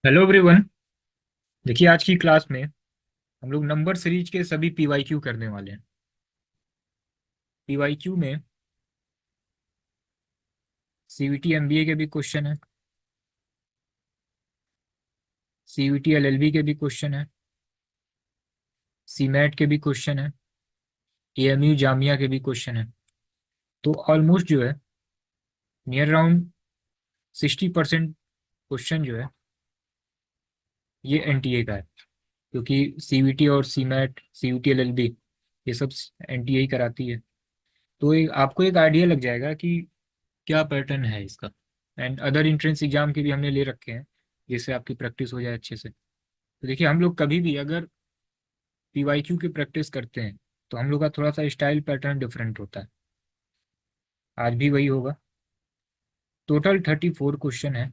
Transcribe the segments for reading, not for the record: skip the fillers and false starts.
Hello everyone. देखिए आज की क्लास में हम लोग नंबर सीरीज के सभी पीवाईक्यू करने वाले हैं। पीवाईक्यू में सीवीटी एमबीए के भी क्वेश्चन है, सीवीटी एलएलबी के भी क्वेश्चन है, सीमेट के भी क्वेश्चन है, एएमयू जामिया के भी क्वेश्चन है। तो ऑलमोस्ट जो है नियर अराउंड 60% क्वेश्चन जो है ये एनटीए का है, क्योंकि सीवीटी और सीमेट सीवीटी एलएलबी ये सब एनटीए कराती है। तो आपको एक आइडिया लग जाएगा कि क्या पैटर्न है इसका। एंड अदर इंट्रेंस एग्जाम के भी हमने ले रखे हैं, जिससे आपकी प्रैक्टिस हो जाए अच्छे से। तो देखिए हम लोग कभी भी अगर पीवाईक्यू की प्रैक्टिस करते हैं तो हम लोग का थोड़ा सा स्टाइल पैटर्न डिफरेंट होता है। आज भी वही होगा। टोटल 34 क्वेश्चन है।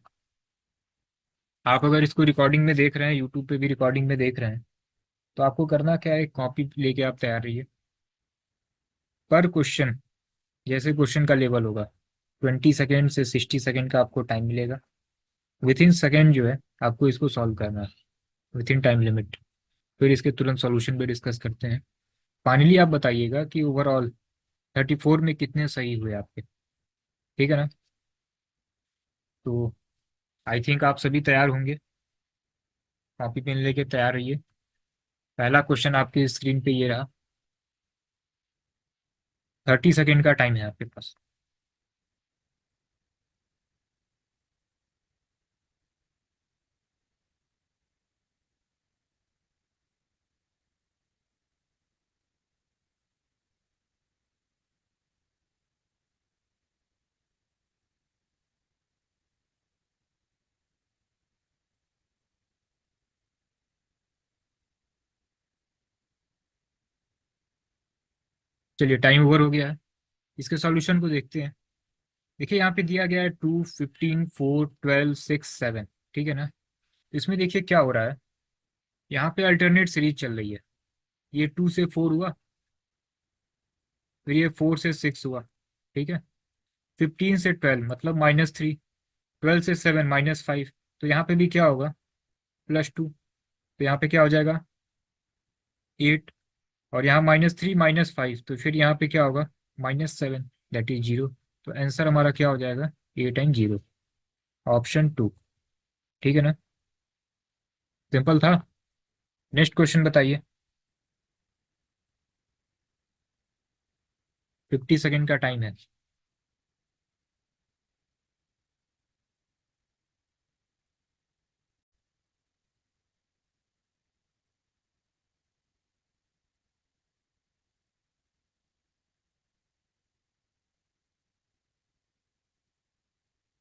आप अगर इसको रिकॉर्डिंग में देख रहे हैं, यूट्यूब पे भी रिकॉर्डिंग में देख रहे हैं, तो आपको करना क्या है, कॉपी लेके आप तैयार रहिए। पर क्वेश्चन जैसे क्वेश्चन का लेवल होगा 20 सेकेंड से 60 सेकेंड का आपको टाइम मिलेगा। विथ इन सेकेंड जो है आपको इसको सॉल्व करना है, विथ इन टाइम लिमिट। फिर इसके तुरंत सॉल्यूशन भी डिस्कस करते हैं। फाइनली आप बताइएगा कि ओवरऑल 34 में कितने सही हुए आपके। ठीक है ना? तो आई थिंक आप सभी तैयार होंगे। कॉपी पेन लेके तैयार रहिए। पहला क्वेश्चन आपके स्क्रीन पे ये रहा। 30 सेकेंड का टाइम है आपके पास। चलिए टाइम ओवर हो गया है। इसके सॉल्यूशन को देखते हैं। देखिए यहाँ पे दिया गया है 2, 15, 4, 12, 6, 7। ठीक है ना? इसमें देखिए क्या हो रहा है। यहाँ पे अल्टरनेट सीरीज चल रही है। ये 2 से 4 हुआ, फिर ये 4 से 6 हुआ। ठीक है। 15 से 12 मतलब -3, 12 से 7 -5। तो यहाँ पे भी क्या होगा, +2। तो यहाँ पे क्या हो जाएगा, 8। और यहाँ -3 -5, तो फिर यहाँ पे क्या होगा, -7, दैट इज 0। तो आंसर हमारा क्या हो जाएगा, 8 एंड 0, ऑप्शन 2। ठीक है ना? सिंपल था। नेक्स्ट क्वेश्चन बताइए। 50 सेकेंड का टाइम है।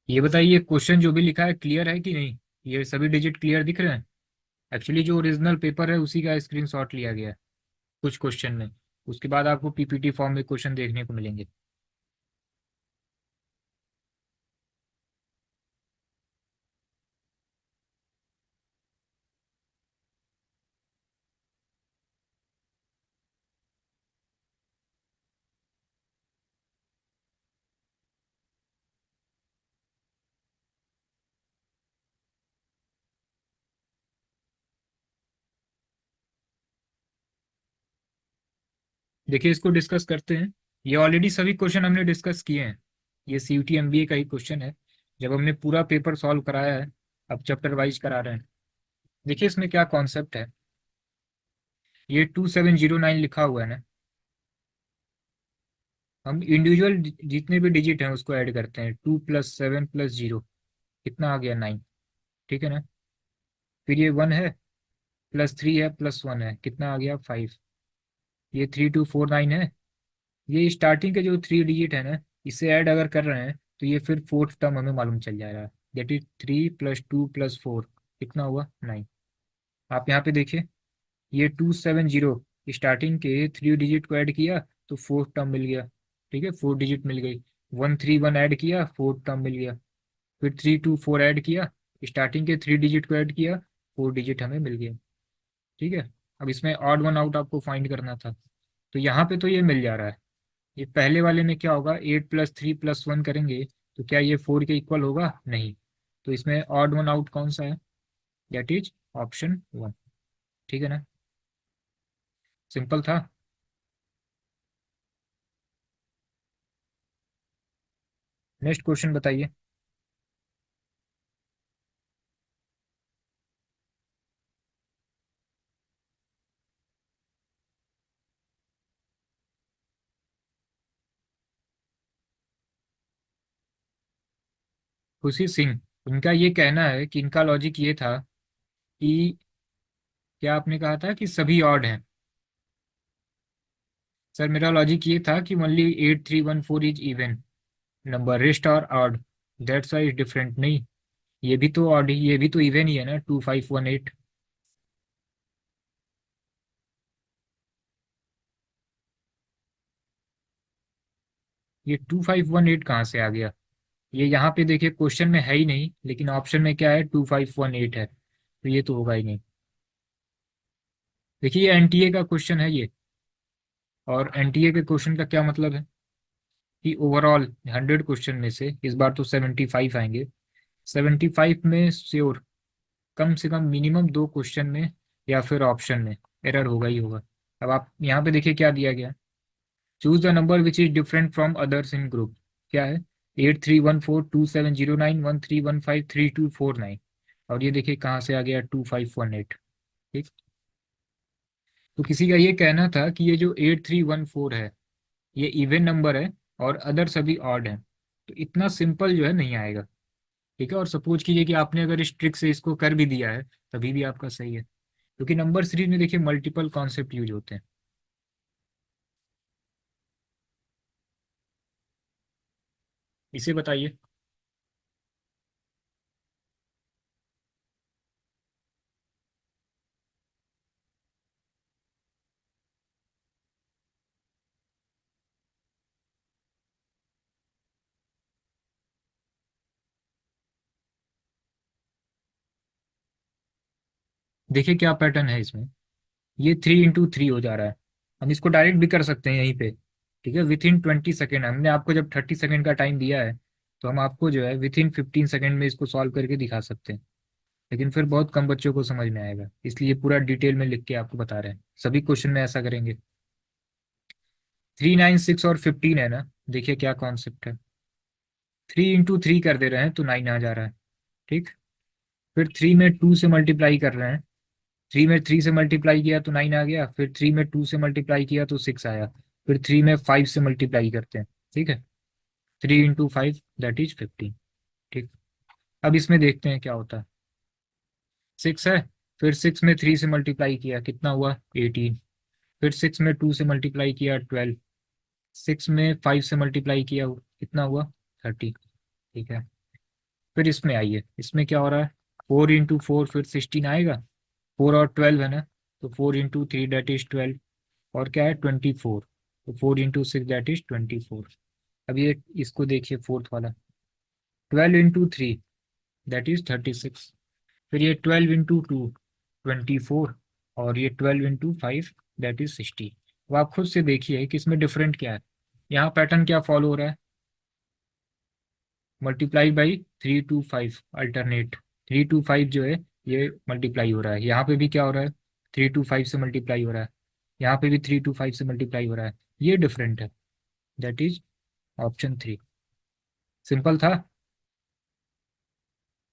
ये बताइए क्वेश्चन जो भी लिखा है क्लियर है कि नहीं, ये सभी डिजिट क्लियर दिख रहे हैं। एक्चुअली जो ओरिजिनल पेपर है उसी का स्क्रीनशॉट लिया गया है कुछ क्वेश्चन में। उसके बाद आपको पीपीटी फॉर्म में क्वेश्चन देखने को मिलेंगे। देखिए इसको डिस्कस करते हैं। ये ऑलरेडी सभी क्वेश्चन हमने डिस्कस किए हैं। ये सीयूटी एमबीए का ही क्वेश्चन है, जब हमने पूरा पेपर सॉल्व कराया है। अब चैप्टर वाइज करा रहे हैं। देखिए इसमें क्या कॉन्सेप्ट है। ये 2709 लिखा हुआ है ना। हम इंडिविजुअल जितने भी डिजिट हैं उसको ऐड करते हैं। 2 + 7 + 0 कितना आ गया, 9। ठीक है ना? फिर ये 1 है, +3 है, +1 है, कितना आ गया, 5। ये 3249 है। ये स्टार्टिंग के जो 3 डिजिट है ना, इसे ऐड अगर कर रहे हैं तो ये फिर फोर्थ टर्म हमें मालूम चल जाएगा। दैट इज 3 + 2 + 4 कितना हुआ, 9। आप यहाँ पे देखिए, ये 270 स्टार्टिंग के 3 डिजिट को ऐड किया तो फोर्थ टर्म मिल गया। ठीक है, 4 डिजिट मिल गई। 131 ऐड किया, फोर्थ टर्म मिल गया। फिर 324 ऐड किया, स्टार्टिंग के 3 डिजिट को ऐड किया, 4 डिजिट हमें मिल गया। ठीक है। अब इसमें ऑड वन आउट आपको फाइंड करना था, तो यहाँ पे तो ये मिल जा रहा है। ये पहले वाले में क्या होगा, 8 + 3 + 1 करेंगे तो क्या ये 4 के इक्वल होगा, नहीं। तो इसमें ऑड वन आउट कौन सा है, दैट इज ऑप्शन 1। ठीक है ना, सिंपल था। नेक्स्ट क्वेश्चन बताइए। खुशी सिंह, इनका ये कहना है कि इनका लॉजिक ये था कि, क्या आपने कहा था कि सभी ऑड हैं। सर मेरा लॉजिक ये था कि only 8314 is even number, rest are odd, that's why is different. नहीं, ये भी तो ऑड ही, ये भी तो इवन ही है ना, 2518। ये 2518 कहाँ से आ गया? ये यहाँ पे देखिए क्वेश्चन में है ही नहीं, लेकिन ऑप्शन में क्या है, 2518 है, तो ये तो होगा ही नहीं। देखिए ये एनटीए का क्वेश्चन है ये, और एनटीए के क्वेश्चन का क्या मतलब है कि ओवरऑल 100 क्वेश्चन में से इस बार तो 75 आएंगे, 75 में श्योर कम से कम मिनिमम 2 क्वेश्चन में या फिर ऑप्शन में एरर होगा ही होगा। अब आप यहाँ पे देखिए क्या दिया गया, choose the number which is different from others in group. क्या है, 8314270913153249, और ये देखिए कहाँ से आ गया 2518। ठीक, तो किसी का ये कहना था कि ये जो 8314 है ये इवन नंबर है और अदर सभी ऑड हैं, तो इतना सिंपल जो है नहीं आएगा। ठीक है, और सपोज कीजिए कि आपने अगर इस ट्रिक से इसको कर भी दिया है तभी भी आपका सही है, क्योंकि नंबर सीरीज में देखिए मल्टीपल कॉन्सेप्ट यूज होते हैं। इसे बताइए। देखिए क्या पैटर्न है इसमें, ये 3 into 3 हो जा रहा है। हम इसको डायरेक्ट भी कर सकते हैं यहीं पे। ठीक है, विथ इन 20 सेकेंड, हमने आपको जब 30 सेकेंड का टाइम दिया है तो हम आपको जो है विथ इन 15 सेकेंड में इसको सॉल्व करके दिखा सकते हैं, लेकिन फिर बहुत कम बच्चों को समझ में आएगा, इसलिए पूरा डिटेल में लिख के आपको बता रहे हैं। सभी क्वेश्चन में ऐसा करेंगे। 3 9 6 और 15 है ना, देखिए क्या कॉन्सेप्ट है, 3 into 3 कर दे रहे हैं तो 9 आ जा रहा है। ठीक, फिर 3 में 2 से मल्टीप्लाई कर रहे हैं, 3 में 3 से मल्टीप्लाई किया तो 9 आ गया, फिर 3 में 2 से मल्टीप्लाई किया तो 6 आया, फिर 3 में 5 से मल्टीप्लाई करते हैं। ठीक है, 3 into 5 दैट इज 15। ठीक, अब इसमें देखते हैं क्या होता है। 6 है, फिर 6 में 3 से मल्टीप्लाई किया कितना हुआ 18, फिर 6 में 2 से मल्टीप्लाई किया 12, 6 में 5 से मल्टीप्लाई किया कितना हुआ 30। ठीक है, फिर इसमें आइए, इसमें क्या हो रहा है, 4 into 4 फिर 16 आएगा, 4 और 12 है ना, तो 4 into 3 दैट इज 12, और क्या है 24, तो 4 into 6 दैट इज 24। अब ये इसको देखिए फोर्थ वाला, 12 into 3 दैट इज 36, फिर ये 12 into 2 24, और ये 12 into 5 दैट इज 60। अब आप खुद से देखिए कि इसमें डिफरेंट क्या है, यहाँ पैटर्न क्या फॉलो हो रहा है, multiply by 3 to 5 alternate, 3 to 5 जो है ये मल्टीप्लाई हो रहा है, यहाँ पे भी क्या हो रहा है 3 to 5 से मल्टीप्लाई हो रहा है, यहाँ पे भी 3 to 5 से मल्टीप्लाई हो रहा है, ये डिफरेंट है, दैट इज ऑप्शन 3। सिंपल था।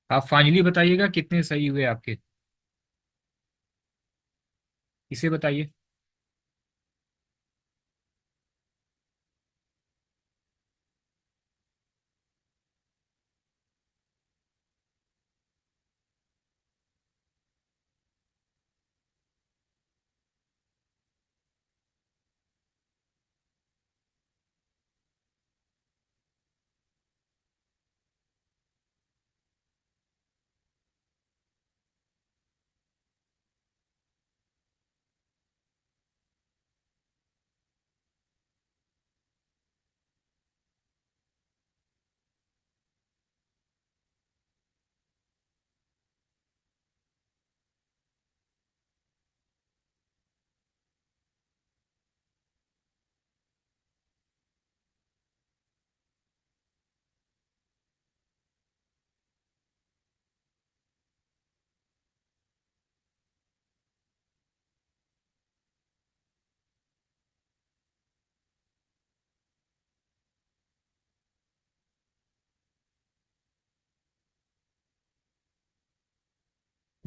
आप फाइनली बताइएगा कितने सही हुए आपके, इसे बताइए।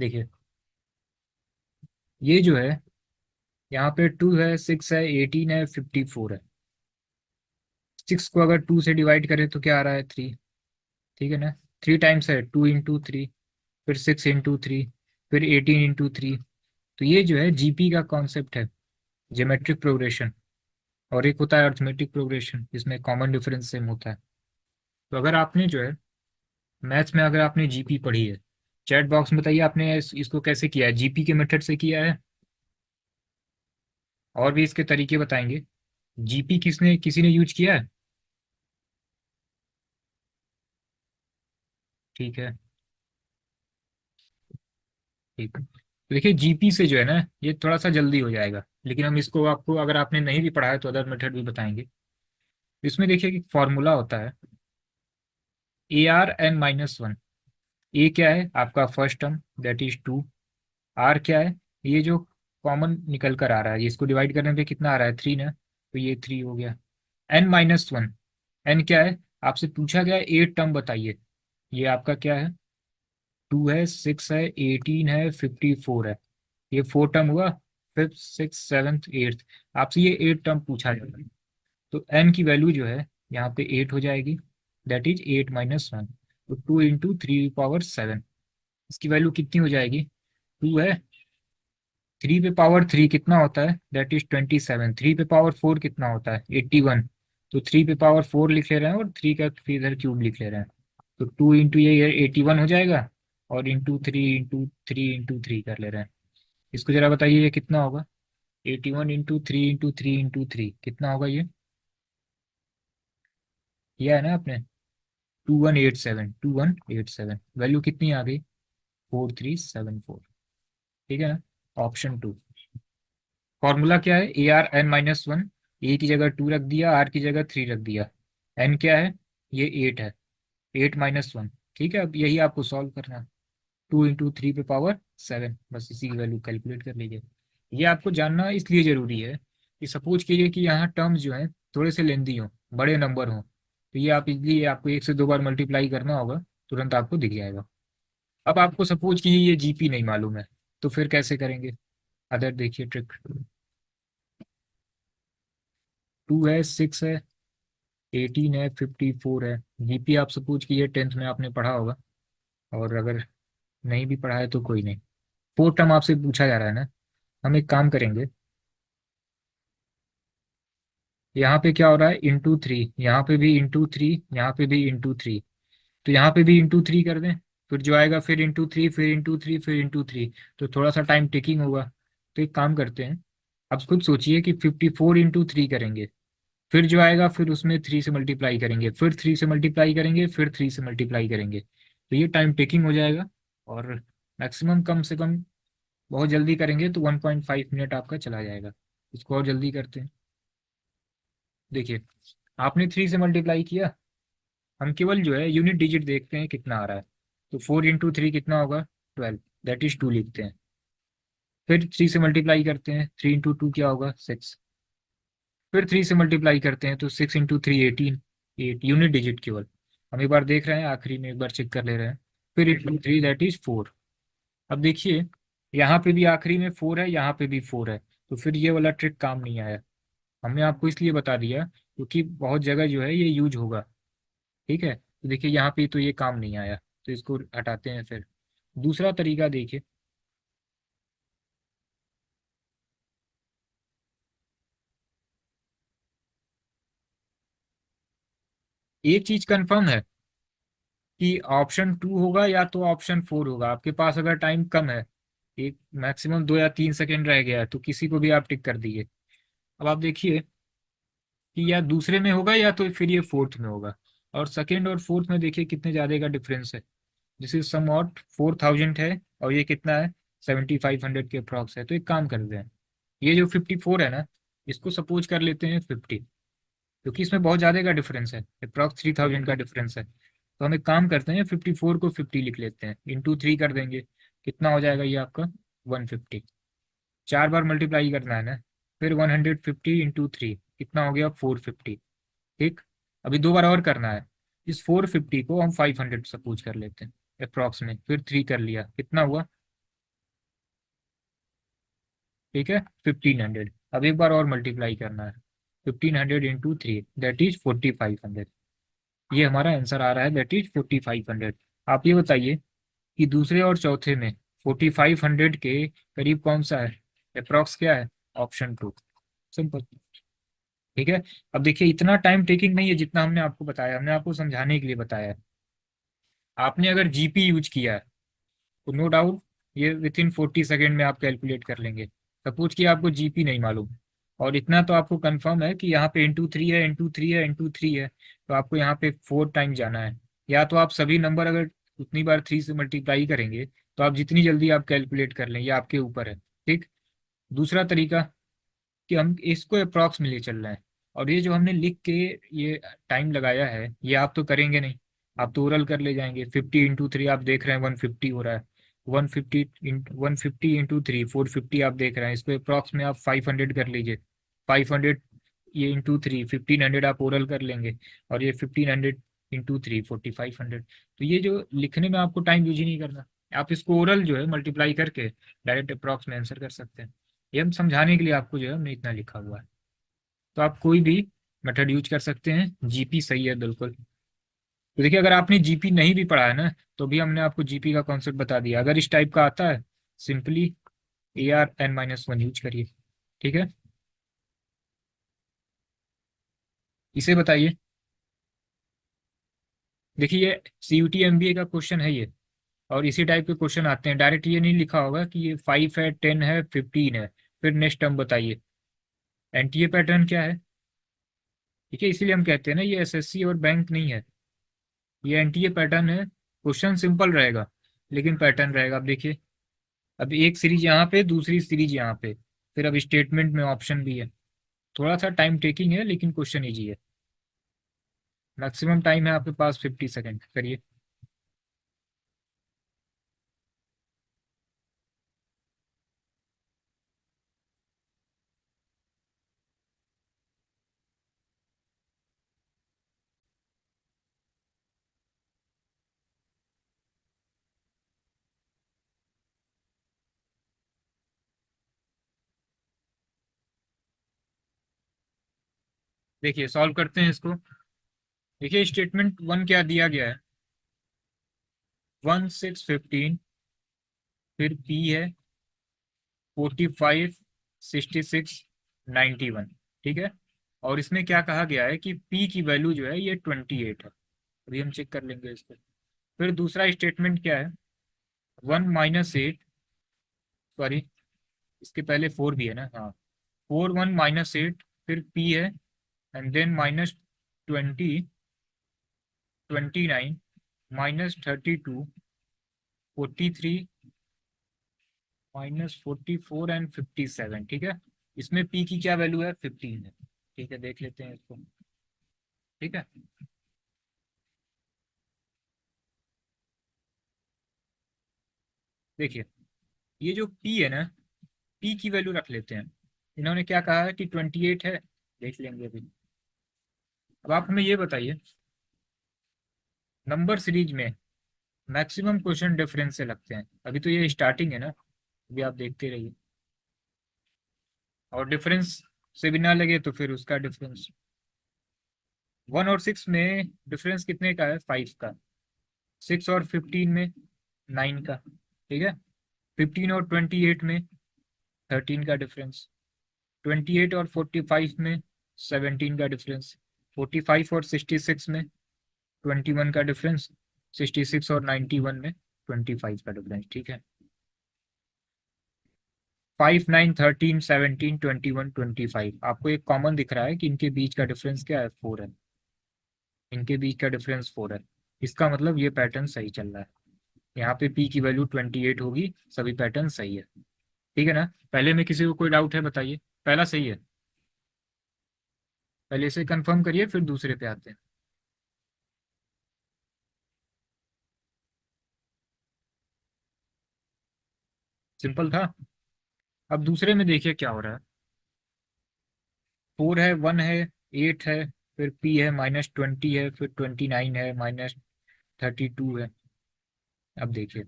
देखिए ये जो है यहाँ पे 2 है, 6 है, 18 है, 54 है। 6 को अगर 2 से डिवाइड करें तो क्या आ रहा है? 3। ठीक है ना? 3 टाइम्स है, 2 इंटू 3, फिर 6 इंटू 3, फिर 18 इंटू 3। तो ये जो है जीपी का कॉन्सेप्ट है, ज्योमेट्रिक प्रोग्रेशन। और एक होता है अर्थमेटिक प्रोग्रेशन, जिसमें कॉमन डिफरेंस सेम होता है। तो अगर आपने जो है मैथ्स में अगर आपने जीपी पढ़ी है, चैट बॉक्स में बताइए आपने इसको कैसे किया है, जीपी के मेथड से किया है? और भी इसके तरीके बताएंगे। जीपी किसी ने यूज किया है? ठीक है, ठीक है। तो देखिए जीपी से जो है ना, ये थोड़ा सा जल्दी हो जाएगा, लेकिन हम इसको आपको अगर आपने नहीं भी पढ़ा है तो अदर मेथड भी बताएंगे। इसमें देखिए कि फॉर्मूला होता है AR n-1। ए क्या है? आपका first term, that is 2। R क्या है? ये जो कॉमन निकल कर आ रहा है, इसको डिवाइड करने पे कितना आ रहा है? 3 ना, तो ये 3 हो गया। n-1, एन क्या है? आपसे पूछा गया 8 टर्म बताइए। ये आपका क्या है? 2 है, 6 है, 18 है, 54 है। ये 4 टर्म हुआ। Fifth, six, seventh, eighth. आपसे ये 8 टर्म पूछा जाता है। तो n की वैल्यू जो है यहाँ पे 8 हो जाएगी, दैट इज 8-1। तो 2 इंटू 3 पावर 7, इसकी वैल्यू कितनी हो जाएगी? 2 है। 3 पे पावर 3 कितना होता है? That is 27। 3 पे पावर 4 कितना होता है? 81। तो 3 पे पावर 4 लिख ले रहे हैं और 3 का फिर इधर क्यूब लिख ले रहे हैं। तो 2 इंटू ये 81 हो जाएगा, और इंटू 3 कर ले रहे हैं। इसको जरा बताइए ये कितना होगा? 81 इंटू 3 इंटू 3 इंटू 3 कितना होगा ये? किया है ना आपने? 2187। वैल्यू कितनी आ गई? 4374। ठीक है ना? ऑप्शन 2। फॉर्मूला क्या है? AR n-1। ए की जगह 2 रख दिया, आर की जगह 3 रख दिया। एन क्या है? ये 8 है, 8-1। ठीक है, अब यही आपको सॉल्व करना है। 2 इंटू 3 पे पावर 7, बस इसी की वैल्यू कैलकुलेट कर लीजिए। ये आपको जानना इसलिए ज़रूरी है कि सपोज कीजिए कि यहाँ टर्म्स जो हैं थोड़े से लेंदी हों, बड़े नंबर हों, तो ये आप इजली आपको 1 से 2 बार मल्टीप्लाई करना होगा, तुरंत आपको दिख जाएगा। अब आपको सपोज कीजिए ये जीपी नहीं मालूम है, तो फिर कैसे करेंगे? अदर देखिए ट्रिक। 2 है, 6 है, 18 है, 54 है। जीपी आप सपोज कीजिए 10th में आपने पढ़ा होगा, और अगर नहीं भी पढ़ा है तो कोई नहीं। 4 टर्म आपसे पूछा जा रहा है ना। हम एक काम करेंगे, यहाँ पे क्या हो रहा है? इंटू 3, यहाँ पे भी इंटू 3, यहाँ पे भी इंटू 3। तो यहाँ पे भी इंटू 3 कर दें, फिर जो आएगा फिर इंटू 3, फिर इंटू 3, फिर इंटू 3। तो थोड़ा सा टाइम टेकिंग होगा। तो एक काम करते हैं, आप खुद सोचिए कि 54 इंटू 3 करेंगे, फिर जो आएगा फिर उसमें 3 से मल्टीप्लाई करेंगे, फिर 3 से मल्टीप्लाई करेंगे, फिर 3 से मल्टीप्लाई करेंगे। तो ये टाइम टेकिंग हो जाएगा। और मैक्सिमम कम से कम बहुत जल्दी करेंगे तो 1.5 मिनट आपका चला जाएगा। इसको और जल्दी करते हैं। देखिए आपने 3 से मल्टीप्लाई किया, हम केवल जो है यूनिट डिजिट देखते हैं कितना आ रहा है। तो 4 इंटू 3 कितना होगा? 12, दैट इज 2 लिखते हैं। फिर 3 से मल्टीप्लाई करते हैं, 3 इंटू 2 क्या होगा? 6। फिर 3 से मल्टीप्लाई करते हैं तो 6 इंटू 3 18। 8 यूनिट डिजिट केवल। हम एक बार देख रहे हैं, आखिरी में एक बार चेक कर ले रहे हैं। फिर इंटू 3 दैट इज 4। अब देखिए यहाँ पे भी आखिरी में 4 है, यहाँ पे भी 4 है, तो फिर ये वाला ट्रिक काम नहीं आया। हमने आपको इसलिए बता दिया क्योंकि बहुत जगह जो है ये यूज होगा। ठीक है, तो देखिए यहाँ पे तो ये काम नहीं आया, तो इसको हटाते हैं। फिर दूसरा तरीका देखिए। एक चीज कंफर्म है कि ऑप्शन 2 होगा या तो ऑप्शन 4 होगा। आपके पास अगर टाइम कम है, एक मैक्सिमम 2 या 3 सेकेंड रह गया है, तो किसी को भी आप टिक कर दीजिए। अब आप देखिए कि या दूसरे में होगा या तो फिर ये फोर्थ में होगा। और सेकेंड और फोर्थ में देखिए कितने ज़्यादा का डिफरेंस है। दिस इज सम वॉट 4000 है, और ये कितना है? 7500 के अप्रॉक्स है। तो एक काम करते हैं, ये जो 54 है ना, इसको सपोज कर लेते हैं 50, क्योंकि इसमें बहुत ज़्यादा का डिफरेंस है, अप्रॉक्स 3000 का डिफरेंस है। तो हम एक काम करते हैं, 54 को 50 लिख लेते हैं, इंटू 3 कर देंगे। कितना हो जाएगा ये आपका? 150। 4 बार मल्टीप्लाई करना है ना। फिर 150 इंटू 3 कितना हो गया? 450। ठीक। अभी 2 बार और करना है। इस 450 को हम 500 सपोज कर लेते हैं अप्रॉक्स में, फिर 3 कर लिया, कितना हुआ? ठीक है 1500। अब एक बार और मल्टीप्लाई करना है, 1500 इंटू थ्री दैट इज 4500। ये हमारा आंसर आ रहा है, दैट इज 4500। आप ये बताइए कि दूसरे और चौथे में 4500 के करीब कौन सा है, अप्रॉक्स क्या है, ऑप्शन टू। सिंपल। ठीक है। अब देखिए इतना टाइम टेकिंग नहीं है जितना हमने आपको बताया, हमने आपको समझाने के लिए बताया है। आपने अगर जीपी यूज किया है तो नो डाउट ये विथ इन 40 सेकेंड में आप कैलकुलेट कर लेंगे। सपोज कि आपको जीपी नहीं मालूम और इतना तो आपको कंफर्म है कि यहाँ पे इंटू थ्री है, इंटू थ्री है, इंटू थ्री है, तो आपको यहाँ पे 4 टाइम जाना है। या तो आप सभी नंबर अगर उतनी बार थ्री से मल्टीप्लाई करेंगे तो आप जितनी जल्दी आप कैलकुलेट कर लें, ये आपके ऊपर है। ठीक। दूसरा तरीका कि हम इसको अप्रॉक्स में ले चल रहे हैं, और ये जो हमने लिख के ये टाइम लगाया है ये आप तो करेंगे नहीं, आप तो ओरल कर ले जाएंगे। 50 इंटू थ्री आप देख रहे हैं 150 हो रहा है, 150 इंटू थ्री 450 आप देख रहे हैं, इसको अप्रॉक्स में आप 500 कर लीजिए। 500 ये इंटू थ्री 1500 आप ओरल कर लेंगे, और ये 1500 इंटू थ्री 4500। तो ये जो लिखने में आपको टाइम यूज ही नहीं करना, आप इसको ओरल जो है मल्टीप्लाई करके डायरेक्ट अप्रॉक्स में आंसर कर सकते हैं। ये हम समझाने के लिए आपको जो है हमने इतना लिखा हुआ है। तो आप कोई भी मेथड यूज कर सकते हैं, जीपी सही है बिल्कुल। तो देखिए अगर आपने जीपी नहीं भी पढ़ा है ना तो भी हमने आपको जीपी का कॉन्सेप्ट बता दिया। अगर इस टाइप का आता है सिंपली AR n-1 यूज करिए। ठीक है। इसे बताइए। देखिए ये CUT MBA का क्वेश्चन है ये, और इसी टाइप के क्वेश्चन आते हैं। डायरेक्ट ये नहीं लिखा होगा कि ये 5 है, 10 है, 15 है, फिर नेक्स्ट टर्म बताइए। एनटीए पैटर्न क्या है? ठीक है, इसीलिए हम कहते हैं ना ये एसएससी और बैंक नहीं है, ये एनटीए पैटर्न है। क्वेश्चन सिंपल रहेगा लेकिन पैटर्न रहेगा। अब देखिए अब एक सीरीज यहाँ पे, दूसरी सीरीज यहाँ पे, फिर अब स्टेटमेंट में ऑप्शन भी है। थोड़ा सा टाइम टेकिंग है लेकिन क्वेश्चन ईजी है। मैक्सिमम टाइम है आपके पास 50 सेकेंड, करिए। देखिए सॉल्व करते हैं इसको। देखिए स्टेटमेंट वन क्या दिया गया है, 1615, फिर पी है 45, 66, 91। ठीक है। और इसमें क्या कहा गया है कि पी की वैल्यू जो है ये 28 है। अभी हम चेक कर लेंगे इसको। फिर दूसरा स्टेटमेंट क्या है, 1 - 8, सॉरी इसके पहले 4 भी है ना, हाँ। 4 1 - 8, फिर पी है, एंड देन -20, 29, -32, 43, -44 एंड 57। ठीक है। इसमें पी की क्या वैल्यू है, 15 है। ठीक है, देख लेते हैं इसको। ठीक है। देखिए ये जो पी है ना, पी की वैल्यू रख लेते हैं। इन्होंने क्या कहा है कि 28 है, देख लेंगे अभी। अब आप हमें ये बताइए, नंबर सीरीज में मैक्सिमम क्वेश्चन डिफरेंस से लगते हैं। अभी तो ये स्टार्टिंग है ना, अभी आप देखते रहिए। और डिफरेंस से भी ना लगे तो फिर उसका डिफरेंस। 1 और 6 में डिफरेंस कितने का है, 5 का। 6 और 15 में 9 का। ठीक है। 15 और 28 में 13 का डिफरेंस। 28 और 45 में 17 का डिफरेंस। 45 और 66 में 21 का डिफरेंस। 66 और 91 में 25 का डिफरेंस। ठीक है। 5 9 13 17 21 25 आपको एक कॉमन दिख रहा है कि इनके बीच का डिफरेंस क्या है, 4 है। इनके बीच का डिफरेंस 4 है। इसका मतलब ये पैटर्न सही चल रहा है। यहाँ पे पी की वैल्यू 28 होगी, सभी पैटर्न सही है। ठीक है ना। पहले में किसी को कोई डाउट है बताइए, पहला सही है। पहले से कंफर्म करिए फिर दूसरे पे आते हैं। सिंपल था। अब दूसरे में देखिए क्या हो रहा है। 4 है, 1 है, 8 है, फिर पी है, -20 है, फिर 29 है, -32 है। अब देखिए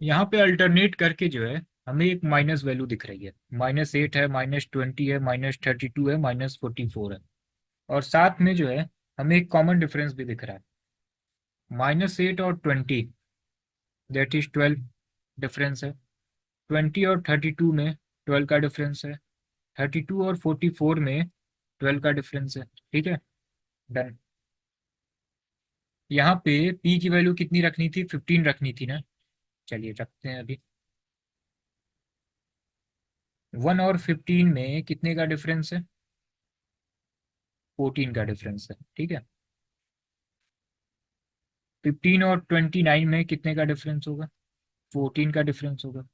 यहाँ पे अल्टरनेट करके जो है हमें एक माइनस वैल्यू दिख रही है, -8 है, -20 है, -32 है, -44 है। और साथ में जो है हमें एक कॉमन डिफरेंस भी दिख रहा है, -8 और 20, दैट इज 12 डिफरेंस है। 20 और 32 में 12 का डिफरेंस है। 32 और 44 में 12 का डिफरेंस है। ठीक है, डन। यहाँ पे p की वैल्यू कितनी रखनी थी, 15 रखनी थी ना। चलिए रखते हैं अभी। 1 और 15 में कितने का डिफरेंस है, 14 का डिफरेंस है। ठीक है, 15 और 29 में कितने का डिफरेंस होगा, 14 का डिफरेंस होगा।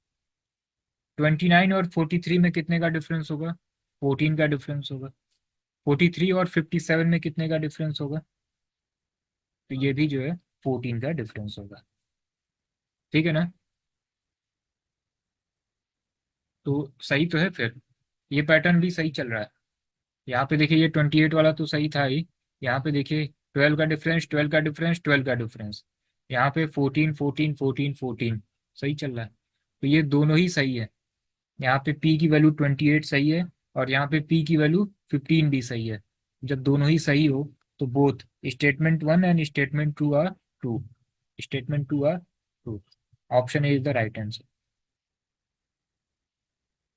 29 और 43 में कितने का डिफरेंस होगा, 14 का डिफरेंस होगा। 43 और 57 में कितने का डिफरेंस होगा, तो ये भी जो है 14 का डिफरेंस होगा। ठीक है ना, तो सही तो है फिर, ये पैटर्न भी सही चल रहा है। यहाँ पे देखिए ये 28 वाला तो सही था ही। यहाँ पे देखिए 12 का डिफरेंस, 12 का डिफरेंस, 12 का डिफरेंस। यहाँ पे 14 14 14 14 सही चल रहा है। तो ये दोनों ही सही है। यहाँ पे p की वैल्यू 28 सही है, और यहाँ पे p की वैल्यू 15 भी सही है। जब दोनों ही सही हो तो both statement 1 and statement 2 are true. Statement 2 are true. Option A is the right answer.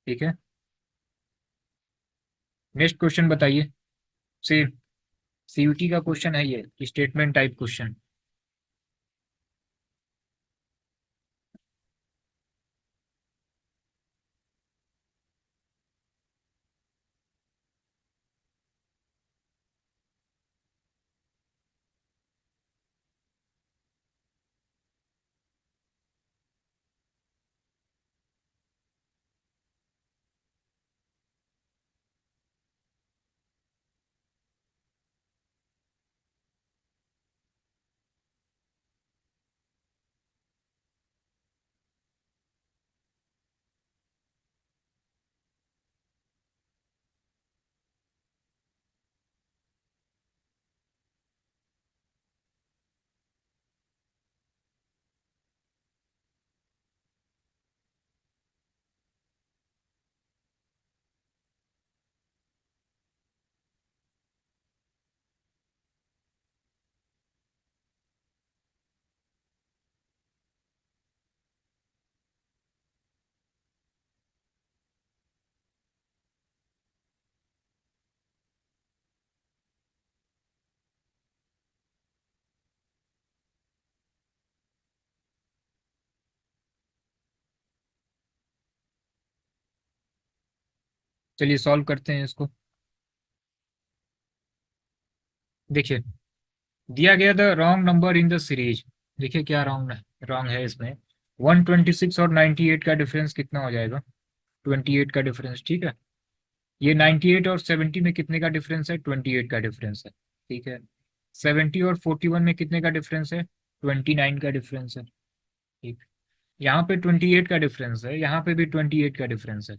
ठीक है, नेक्स्ट क्वेश्चन बताइए। से सीयूटी का क्वेश्चन है ये, स्टेटमेंट टाइप क्वेश्चन। चलिए सॉल्व करते हैं इसको। देखिए दिया गया the wrong number in the series. देखिए क्या रॉन्ग रॉन्ग है इसमें। 126 और 98 का डिफरेंस कितना हो जाएगा, 28 का डिफरेंस। ठीक है, ये 98 और 70 में कितने का डिफरेंस है, 28 का डिफरेंस है। ठीक है, 70 और 41 में कितने का डिफरेंस है, 29 का डिफरेंस है। ठीक, यहाँ पे 28 का डिफरेंस है, यहाँ पे भी 28 का डिफरेंस है।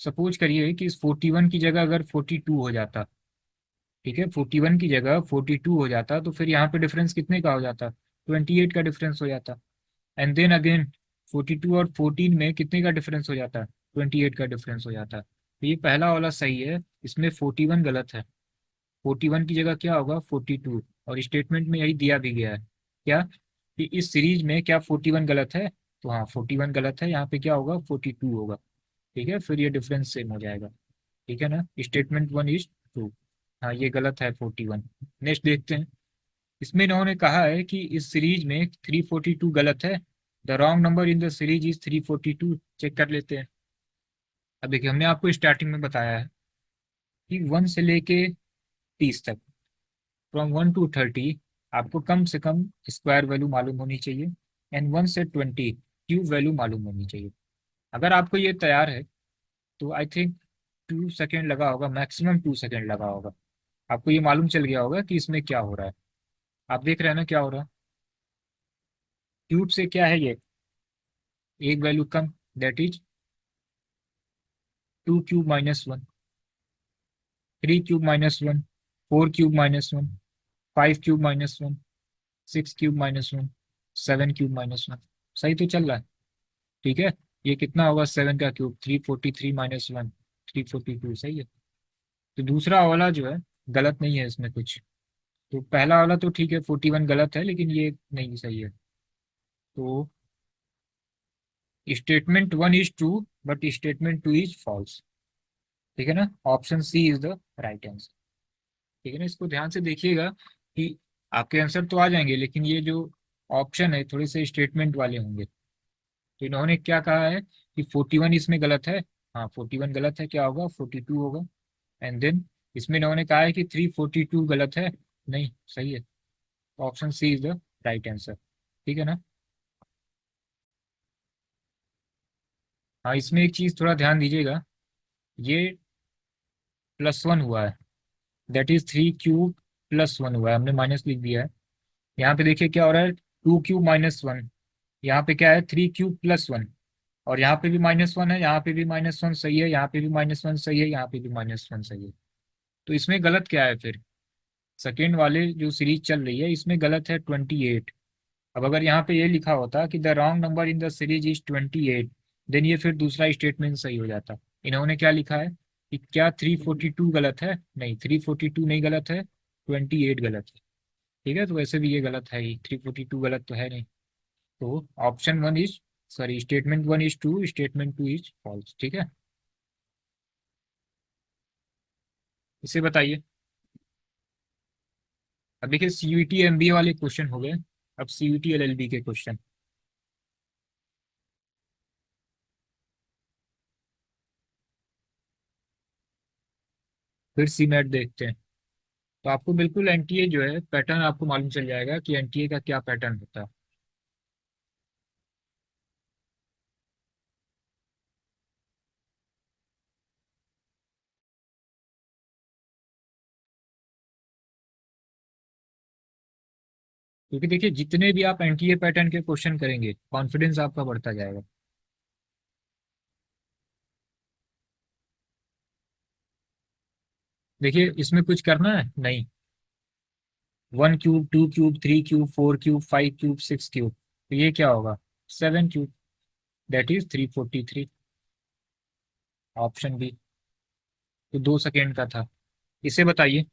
सपोज करिए कि इस 41 की जगह अगर 42 हो जाता। ठीक है, 41 की जगह 42 हो जाता, तो फिर यहाँ पे डिफरेंस कितने का हो जाता, 28 का डिफरेंस हो जाता। एंड देन अगेन 42 और 14 में कितने का डिफरेंस हो जाता, 28 का डिफरेंस हो जाता। तो ये पहला वाला सही है, इसमें 41 गलत है। 41 की जगह क्या होगा, 42। और स्टेटमेंट में यही दिया भी गया है क्या, कि इस सीरीज में क्या 41 गलत है। तो हाँ 41 गलत है, यहाँ पे क्या होगा, 42 होगा। ठीक है, फिर ये डिफरेंस सेम हो जाएगा। ठीक है ना, स्टेटमेंट 1 इज ट्रू। हाँ ये गलत है 41। नेक्स्ट देखते हैं। इसमें इन्होंने कहा है कि इस सीरीज में 342 गलत है। The wrong number in the series is 342। Check कर लेते हैं। अब देखिए हमने आपको स्टार्टिंग में बताया है कि 1 से लेके 30 तक, फ्रॉम 1 to 30 आपको कम से कम स्क्वायर वैल्यू मालूम होनी चाहिए, एंड 1 से 20 क्यूब वैल्यू मालूम होनी चाहिए। अगर आपको ये तैयार है तो आई थिंक 2 सेकेंड लगा होगा, मैक्सिमम 2 सेकेंड लगा होगा। आपको ये मालूम चल गया होगा कि इसमें क्या हो रहा है। आप देख रहे हैं ना क्या हो रहा है, क्यूब से क्या है ये, एक value come, that is 2 cube -1, 3 cube -1, 4 cube -1, 5 cube -1, 6 cube -1, 7 cube -1। सही तो चल रहा है। ठीक है, ये कितना होगा 7 का क्यूब, 343 माइनस 1, 342, सही है। तो दूसरा वाला जो है गलत नहीं है इसमें कुछ। तो पहला वाला तो ठीक है, 41 गलत है, लेकिन ये नहीं सही है। तो statement one is true but statement two is false. ठीक है ना, option C is the right answer. ठीक है ना, इसको ध्यान से देखिएगा कि आपके आंसर तो आ जाएंगे, लेकिन ये जो ऑप्शन है थोड़े से स्टेटमेंट वाले होंगे। तो इन्होंने क्या कहा है कि 41 इसमें गलत है। हाँ 41 गलत है, क्या होगा 42 होगा। एंड देन इसमें इन्होंने कहा है कि 342 गलत है, नहीं सही है। Option C is the right answer. ठीक है ना। हाँ इसमें एक चीज थोड़ा ध्यान दीजिएगा, ये +1 हुआ है, दैट इज 3 क्यूब +1 हुआ है, हमने माइनस लिख दिया है। यहाँ पे देखिए क्या हो रहा है, 2 क्यूब -1, यहाँ पे क्या है 3 क्यूब +1, और यहाँ पे भी -1 है, यहाँ पे भी -1 सही है, यहाँ पे भी -1 सही है, यहाँ पे भी -1 सही है। तो इसमें गलत क्या है फिर, सेकेंड वाले जो सीरीज चल रही है इसमें गलत है 28। अब अगर यहाँ पे ये लिखा होता कि the wrong number in the series is 28, then ये फिर दूसरा स्टेटमेंट सही हो जाता। इन्होंने क्या लिखा है कि क्या 342 गलत है, नहीं 342 नहीं गलत है, 28 गलत है। ठीक है, तो वैसे भी ये गलत है ही, 342 गलत तो है नहीं। तो option one is, sorry statement one is true, statement two is false. ठीक है, इसे बताइए। अब देखिए सीयूईटी एमबीए वाले क्वेश्चन हो गए, अब सीयूईटी एलएलबी के क्वेश्चन। फिर सी नेट देखते हैं। तो आपको बिल्कुल एनटीए जो है पैटर्न आपको मालूम चल जाएगा कि एनटीए का क्या पैटर्न होता है। क्योंकि देखिए जितने भी आप एनटीए पैटर्न के क्वेश्चन करेंगे कॉन्फिडेंस आपका बढ़ता जाएगा। देखिए इसमें कुछ करना है नहीं, 1 cube 2 cube 3 cube 4 cube 5 cube 6 cube, तो ये क्या होगा 7 cube, that is 343। Option B. तो 2 सेकेंड का था। इसे बताइए,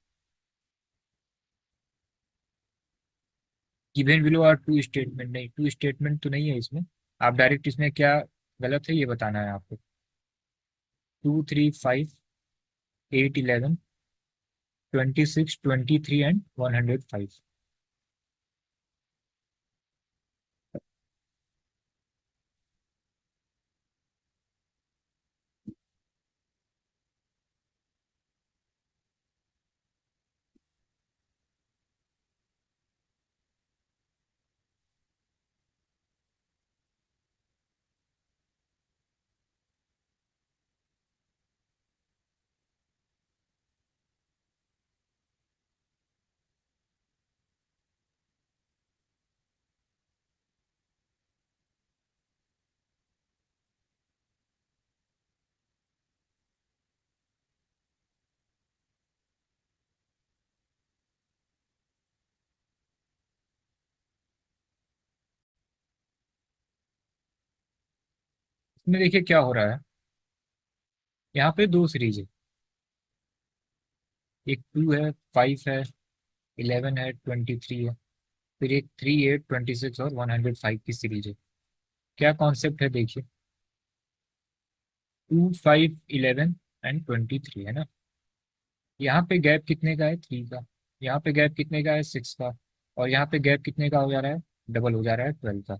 given below are two statement, नहीं टू स्टेटमेंट तो नहीं है इसमें। आप डायरेक्ट इसमें क्या गलत है ये बताना है आपको। 2 3 5 8 11 26 23 एंड 105। इसमें देखिए क्या हो रहा है, यहाँ पे दो सीरीज है, एक 2 है, 5 है, 11 है, 23 है, फिर एक 3 8 26 और 105 की सीरीज है। क्या कॉन्सेप्ट है देखिए, 2 5 11 एंड 23 है ना। यहाँ पे गैप कितने का है 3 का, यहाँ पे गैप कितने का है 6 का, और यहाँ पे गैप कितने का हो जा रहा है, डबल हो जा रहा है 12 का।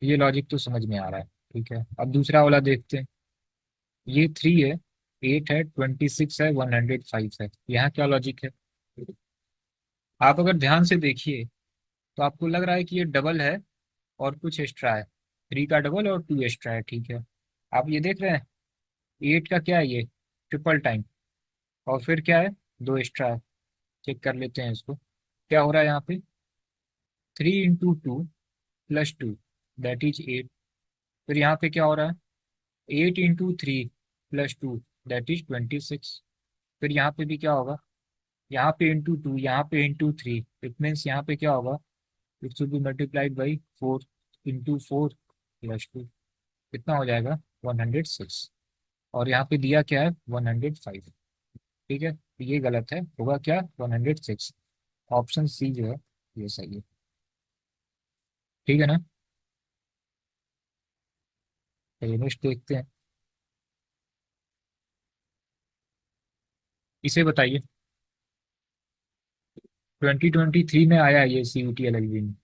ये लॉजिक तो समझ में आ रहा है। ठीक है, अब दूसरा वाला देखते हैं। ये 3 है, 8 है, 26 है, 105 है, यहाँ क्या लॉजिक है। आप अगर ध्यान से देखिए तो आपको लग रहा है कि ये डबल है और कुछ एक्स्ट्रा है, 3 का डबल और 2 एक्स्ट्रा है। ठीक है, आप ये देख रहे हैं 8 का क्या है ये ट्रिपल टाइम, और फिर क्या है 2 एक्स्ट्रा है। चेक कर लेते हैं इसको, क्या हो रहा है यहाँ पे 3 × 2 + 2 दैट इज 8। फिर यहाँ पे क्या हो रहा है 8 × 3 + 2 दैट इज 26। फिर यहाँ पे भी क्या होगा, यहाँ पे ×2, यहाँ पे ×3, इट मीन्स यहाँ पे क्या होगा, it should be multiplied by 4, × 4 + 2। कितना हो जाएगा 106। और यहाँ पे दिया क्या है 105। ठीक है, तो ये गलत है, होगा क्या 106। ऑप्शन सी जो है ये सही है। ठीक है ना। तो नेक्स्ट देखते हैं। इसे बताइए 2023 में आया ये CUT LLB में।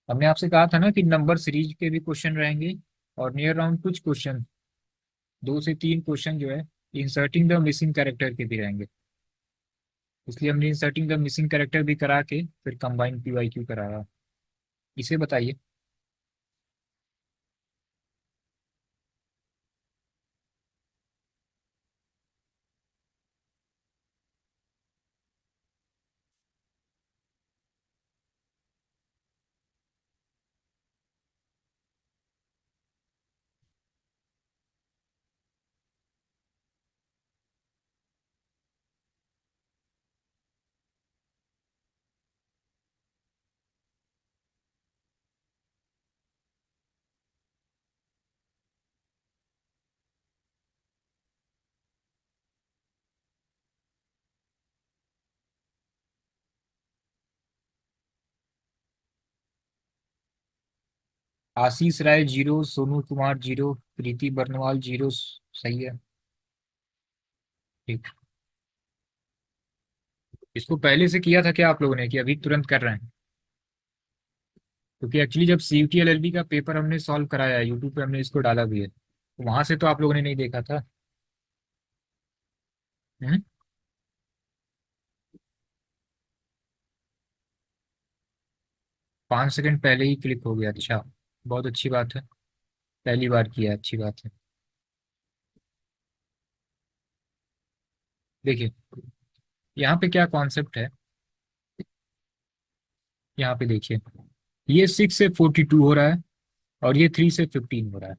हमने आपसे कहा था ना कि नंबर सीरीज के भी क्वेश्चन रहेंगे और नियर राउंड कुछ क्वेश्चन, 2 से 3 क्वेश्चन जो है इंसर्टिंग द मिसिंग कैरेक्टर के भी रहेंगे। इसलिए हमने इंसर्टिंग द मिसिंग कैरेक्टर भी करा के फिर कंबाइंड PYQ कराया। इसे बताइए। आशीष राय 0, सोनू कुमार 0, प्रीति बर्नवाल 0। सही है। ठीक। इसको पहले से किया था क्या आप लोगों ने कि अभी तुरंत कर रहे हैं? क्योंकि एक्चुअली जब CUT LLB का पेपर हमने सॉल्व कराया है, यूट्यूब पे हमने इसको डाला भी है, तो वहां से तो आप लोगों ने नहीं देखा था। 5 सेकंड पहले ही क्लिक हो गया, अच्छा। बहुत अच्छी बात है, पहली बार किया, अच्छी बात है। देखिए यहाँ पे क्या कॉन्सेप्ट है। यहाँ पे देखिए, ये 6 से 42 हो रहा है और ये 3 से 15 हो रहा है।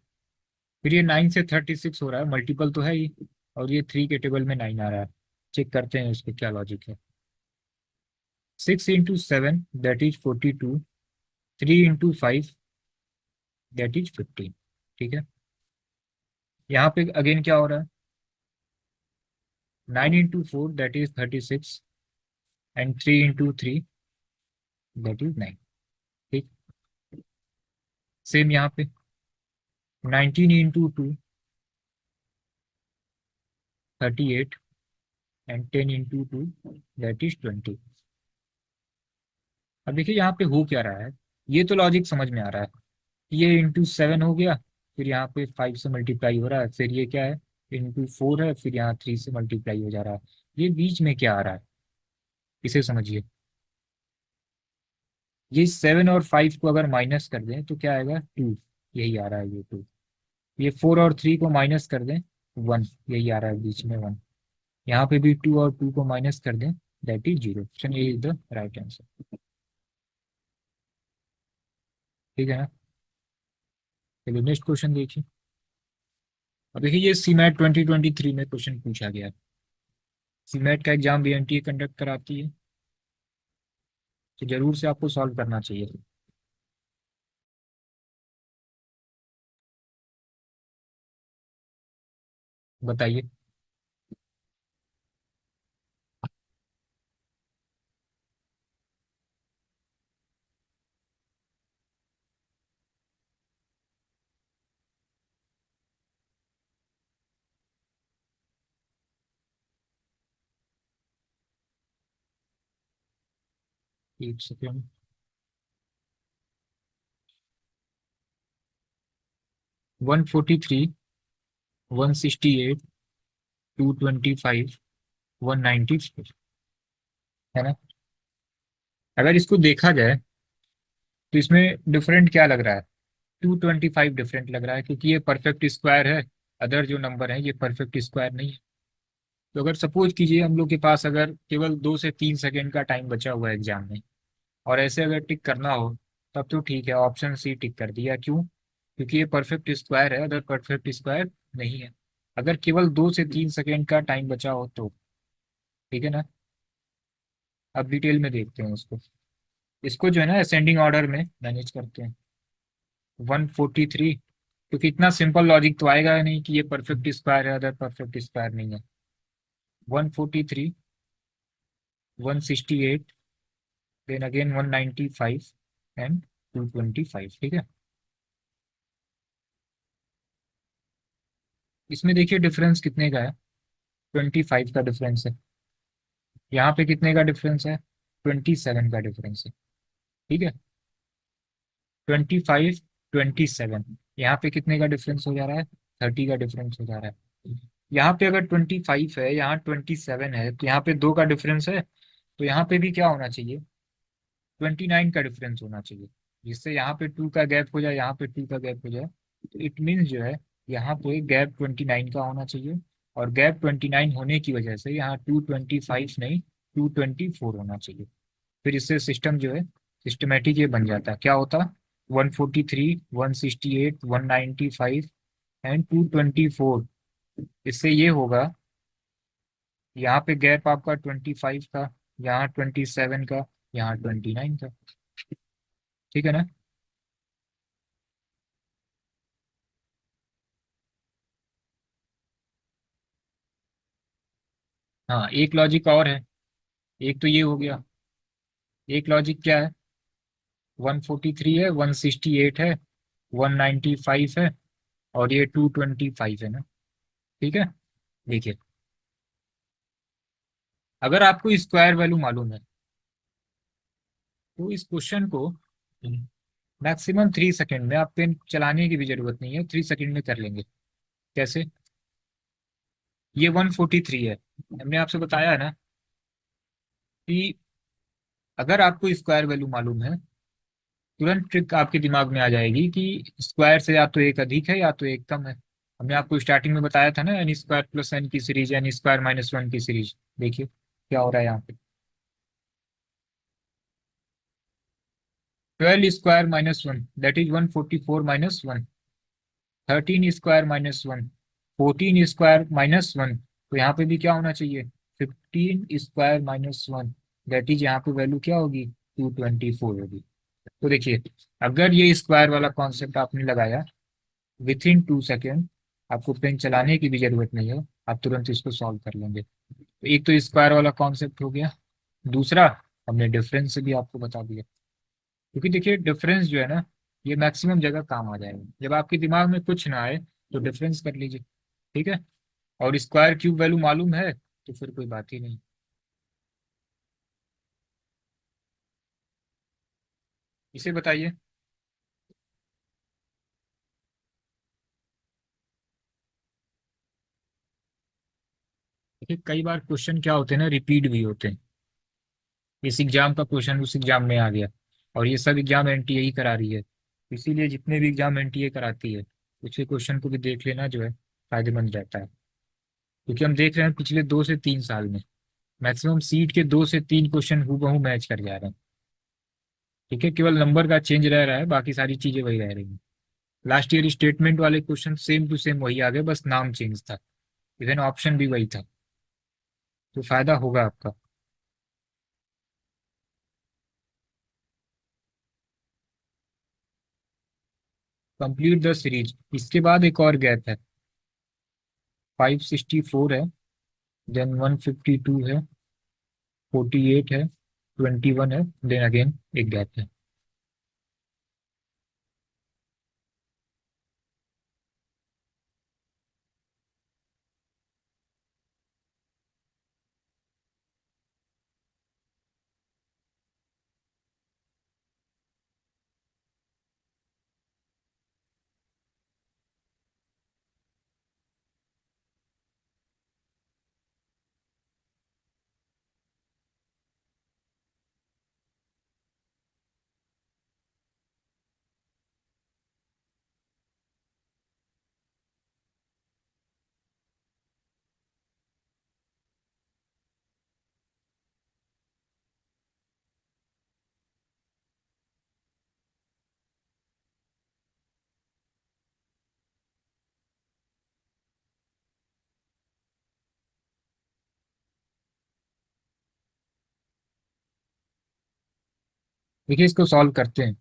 फिर ये 9 से 36 हो रहा है, मल्टीपल तो है ही। और ये 3 के टेबल में 9 आ रहा है। चेक करते हैं इसको क्या लॉजिक है। 6 into 7 that is 42। 3 into 5 that is 15। ठीक है। यहाँ पे अगेन क्या हो रहा है, 9 into 4 that is 36 and 3 into 3 that is 9। ठीक। सेम यहाँ पे 19 into 2 38 and 10 into 2 that is 20। अब देखिए यहाँ पे हो क्या रहा है, ये तो लॉजिक समझ में आ रहा है। ये into 7 हो गया, फिर यहाँ पे 5 से मल्टीप्लाई हो रहा है, फिर ये क्या है into 4 है, फिर यहाँ 3 से मल्टीप्लाई हो जा रहा है। ये बीच में क्या आ रहा है, इसे समझिए। ये 7 और 5 को अगर माइनस कर दें तो क्या आएगा 2। यही आ रहा है ये 2। ये 4 और 3 को माइनस कर दें 1। यही आ रहा है बीच में 1। यहाँ पे भी 2 और 2 को माइनस कर दें that is 0। Option A is the right answer. ठीक है ना। चलिए नेक्स्ट क्वेश्चन देखिए। अब देखिए ये CMAT 2023 में क्वेश्चन पूछा गया है। CMAT का एग्जाम भी NTA कंडक्ट कराती है, तो जरूर से आपको सॉल्व करना चाहिए। बताइए। एक सेकेंड। 143, 168, 225, 194, है ना। अगर इसको देखा जाए तो इसमें डिफरेंट क्या लग रहा है, 225 डिफरेंट लग रहा है, क्योंकि ये परफेक्ट स्क्वायर है। अदर जो नंबर है ये परफेक्ट स्क्वायर नहीं है। तो अगर सपोज कीजिए हम लोग के पास अगर केवल 2 से 3 सेकेंड का टाइम बचा हुआ है एग्जाम में, और ऐसे अगर टिक करना हो, तब तो ठीक है, ऑप्शन सी टिक कर दिया। क्यों? क्योंकि ये परफेक्ट स्क्वायर है, अदर परफेक्ट स्क्वायर नहीं है। अगर केवल 2 से 3 सेकेंड का टाइम बचा हो तो। ठीक है ना। अब डिटेल में देखते हैं इसको। इसको जो है ना असेंडिंग ऑर्डर में मैनेज करते हैं। 143, क्योंकि इतना सिंपल लॉजिक तो आएगा ही नहीं कि ये परफेक्ट स्क्वायर है, अदर परफेक्ट स्क्वायर नहीं है। 143, 168, देन अगेन 195 एंड 225, ठीक है। इसमें देखिए डिफरेंस कितने का है, 25 का डिफरेंस है। यहाँ पे कितने का डिफरेंस है, 27 का डिफरेंस है, ठीक है। 25, 27, यहाँ पे कितने का डिफरेंस हो जा रहा है, 30 का डिफरेंस हो जा रहा है। यहाँ पे अगर 25 है, यहाँ 27 है, तो यहाँ पे 2 का डिफरेंस है, तो यहाँ पे भी क्या होना चाहिए, 29 का डिफरेंस होना चाहिए, जिससे यहाँ पे 2 का गैप हो जाए, यहाँ पे 2 का गैप हो जाए। तो इट मीन्स जो है यहाँ पे गैप 29 का होना चाहिए, और गैप 29 होने की वजह से यहाँ 225 नहीं, 224 होना चाहिए। फिर इससे सिस्टम जो है सिस्टमेटिक ये बन जाता है, क्या होता, 143, 168, 195 एंड 224। इससे ये होगा, यहाँ पे गैप आपका 25 का, यहाँ 27 का, यहाँ 29 का, ठीक है ना। हाँ, एक लॉजिक और है। एक तो ये हो गया, एक लॉजिक क्या है, 143 है, 168 है, 195 है, और ये 225 है ना, ठीक है। देखिए, अगर आपको स्क्वायर वैल्यू मालूम है तो इस क्वेश्चन को मैक्सिमम 3 सेकेंड में, आप पेन चलाने की भी जरूरत नहीं है, 3 सेकेंड में कर लेंगे। कैसे, ये 143 है, हमने आपसे बताया है ना कि अगर आपको स्क्वायर वैल्यू मालूम है, तुरंत ट्रिक आपके दिमाग में आ जाएगी कि स्क्वायर से या तो एक अधिक है या तो एक कम है। हमने आपको स्टार्टिंग में बताया था ना, एन स्क्वायर प्लस एन की सीरीज, एन स्क्वायर माइनस वन की सीरीज। देखिए क्या हो रहा है यहाँ पे, 12 square minus one that is 144 minus one, 13 square minus one, 14 square minus one, तो यहाँ पे भी क्या होना चाहिए, 15 square minus one, that is यहाँ पे वैल्यू क्या होगी, 224 होगी। तो देखिए, अगर ये स्क्वायर वाला कॉन्सेप्ट आपने लगाया, विथ इन 2 सेकेंड, आपको पेन चलाने की भी जरूरत नहीं है, आप तुरंत इसको सॉल्व कर लेंगे। तो एक तो स्क्वायर वाला कॉन्सेप्ट हो गया, दूसरा हमने डिफरेंस से भी आपको बता दिया। क्योंकि देखिए डिफरेंस जो है ना, ये मैक्सिमम जगह काम आ जाएगा, जब आपके दिमाग में कुछ ना आए तो डिफरेंस कर लीजिए, ठीक है। और स्क्वायर क्यूब वैल्यू मालूम है तो फिर कोई बात ही नहीं। इसे बताइए। देखिए कई बार क्वेश्चन क्या होते हैं ना, रिपीट भी होते हैं। इस एग्जाम का क्वेश्चन उस एग्जाम में आ गया, और ये सब एग्जाम एनटीए ही करा रही है, इसीलिए जितने भी एग्जाम एनटीए कराती है, उसके क्वेश्चन को भी देख लेना जो है फायदेमंद रहता है। क्योंकि हम देख रहे हैं पिछले 2 से 3 साल में मैक्सिमम सीट के 2 से 3 क्वेश्चन हूबहू मैच कर जा रहे हैं, ठीक है। केवल नंबर का चेंज रह रहा है, बाकी सारी चीजें वही रह रही हैं। लास्ट ईयर स्टेटमेंट वाले क्वेश्चन सेम टू सेम वही आ गए, बस नाम चेंज था, इवन ऑप्शन भी वही था। तो फायदा होगा आपका। कंप्लीट द सीरीज, इसके बाद एक और गैप है, 564 है, देन 152 है, 48 है, 21 है, देन अगेन एक गैप है। देखिए इसको सॉल्व करते हैं।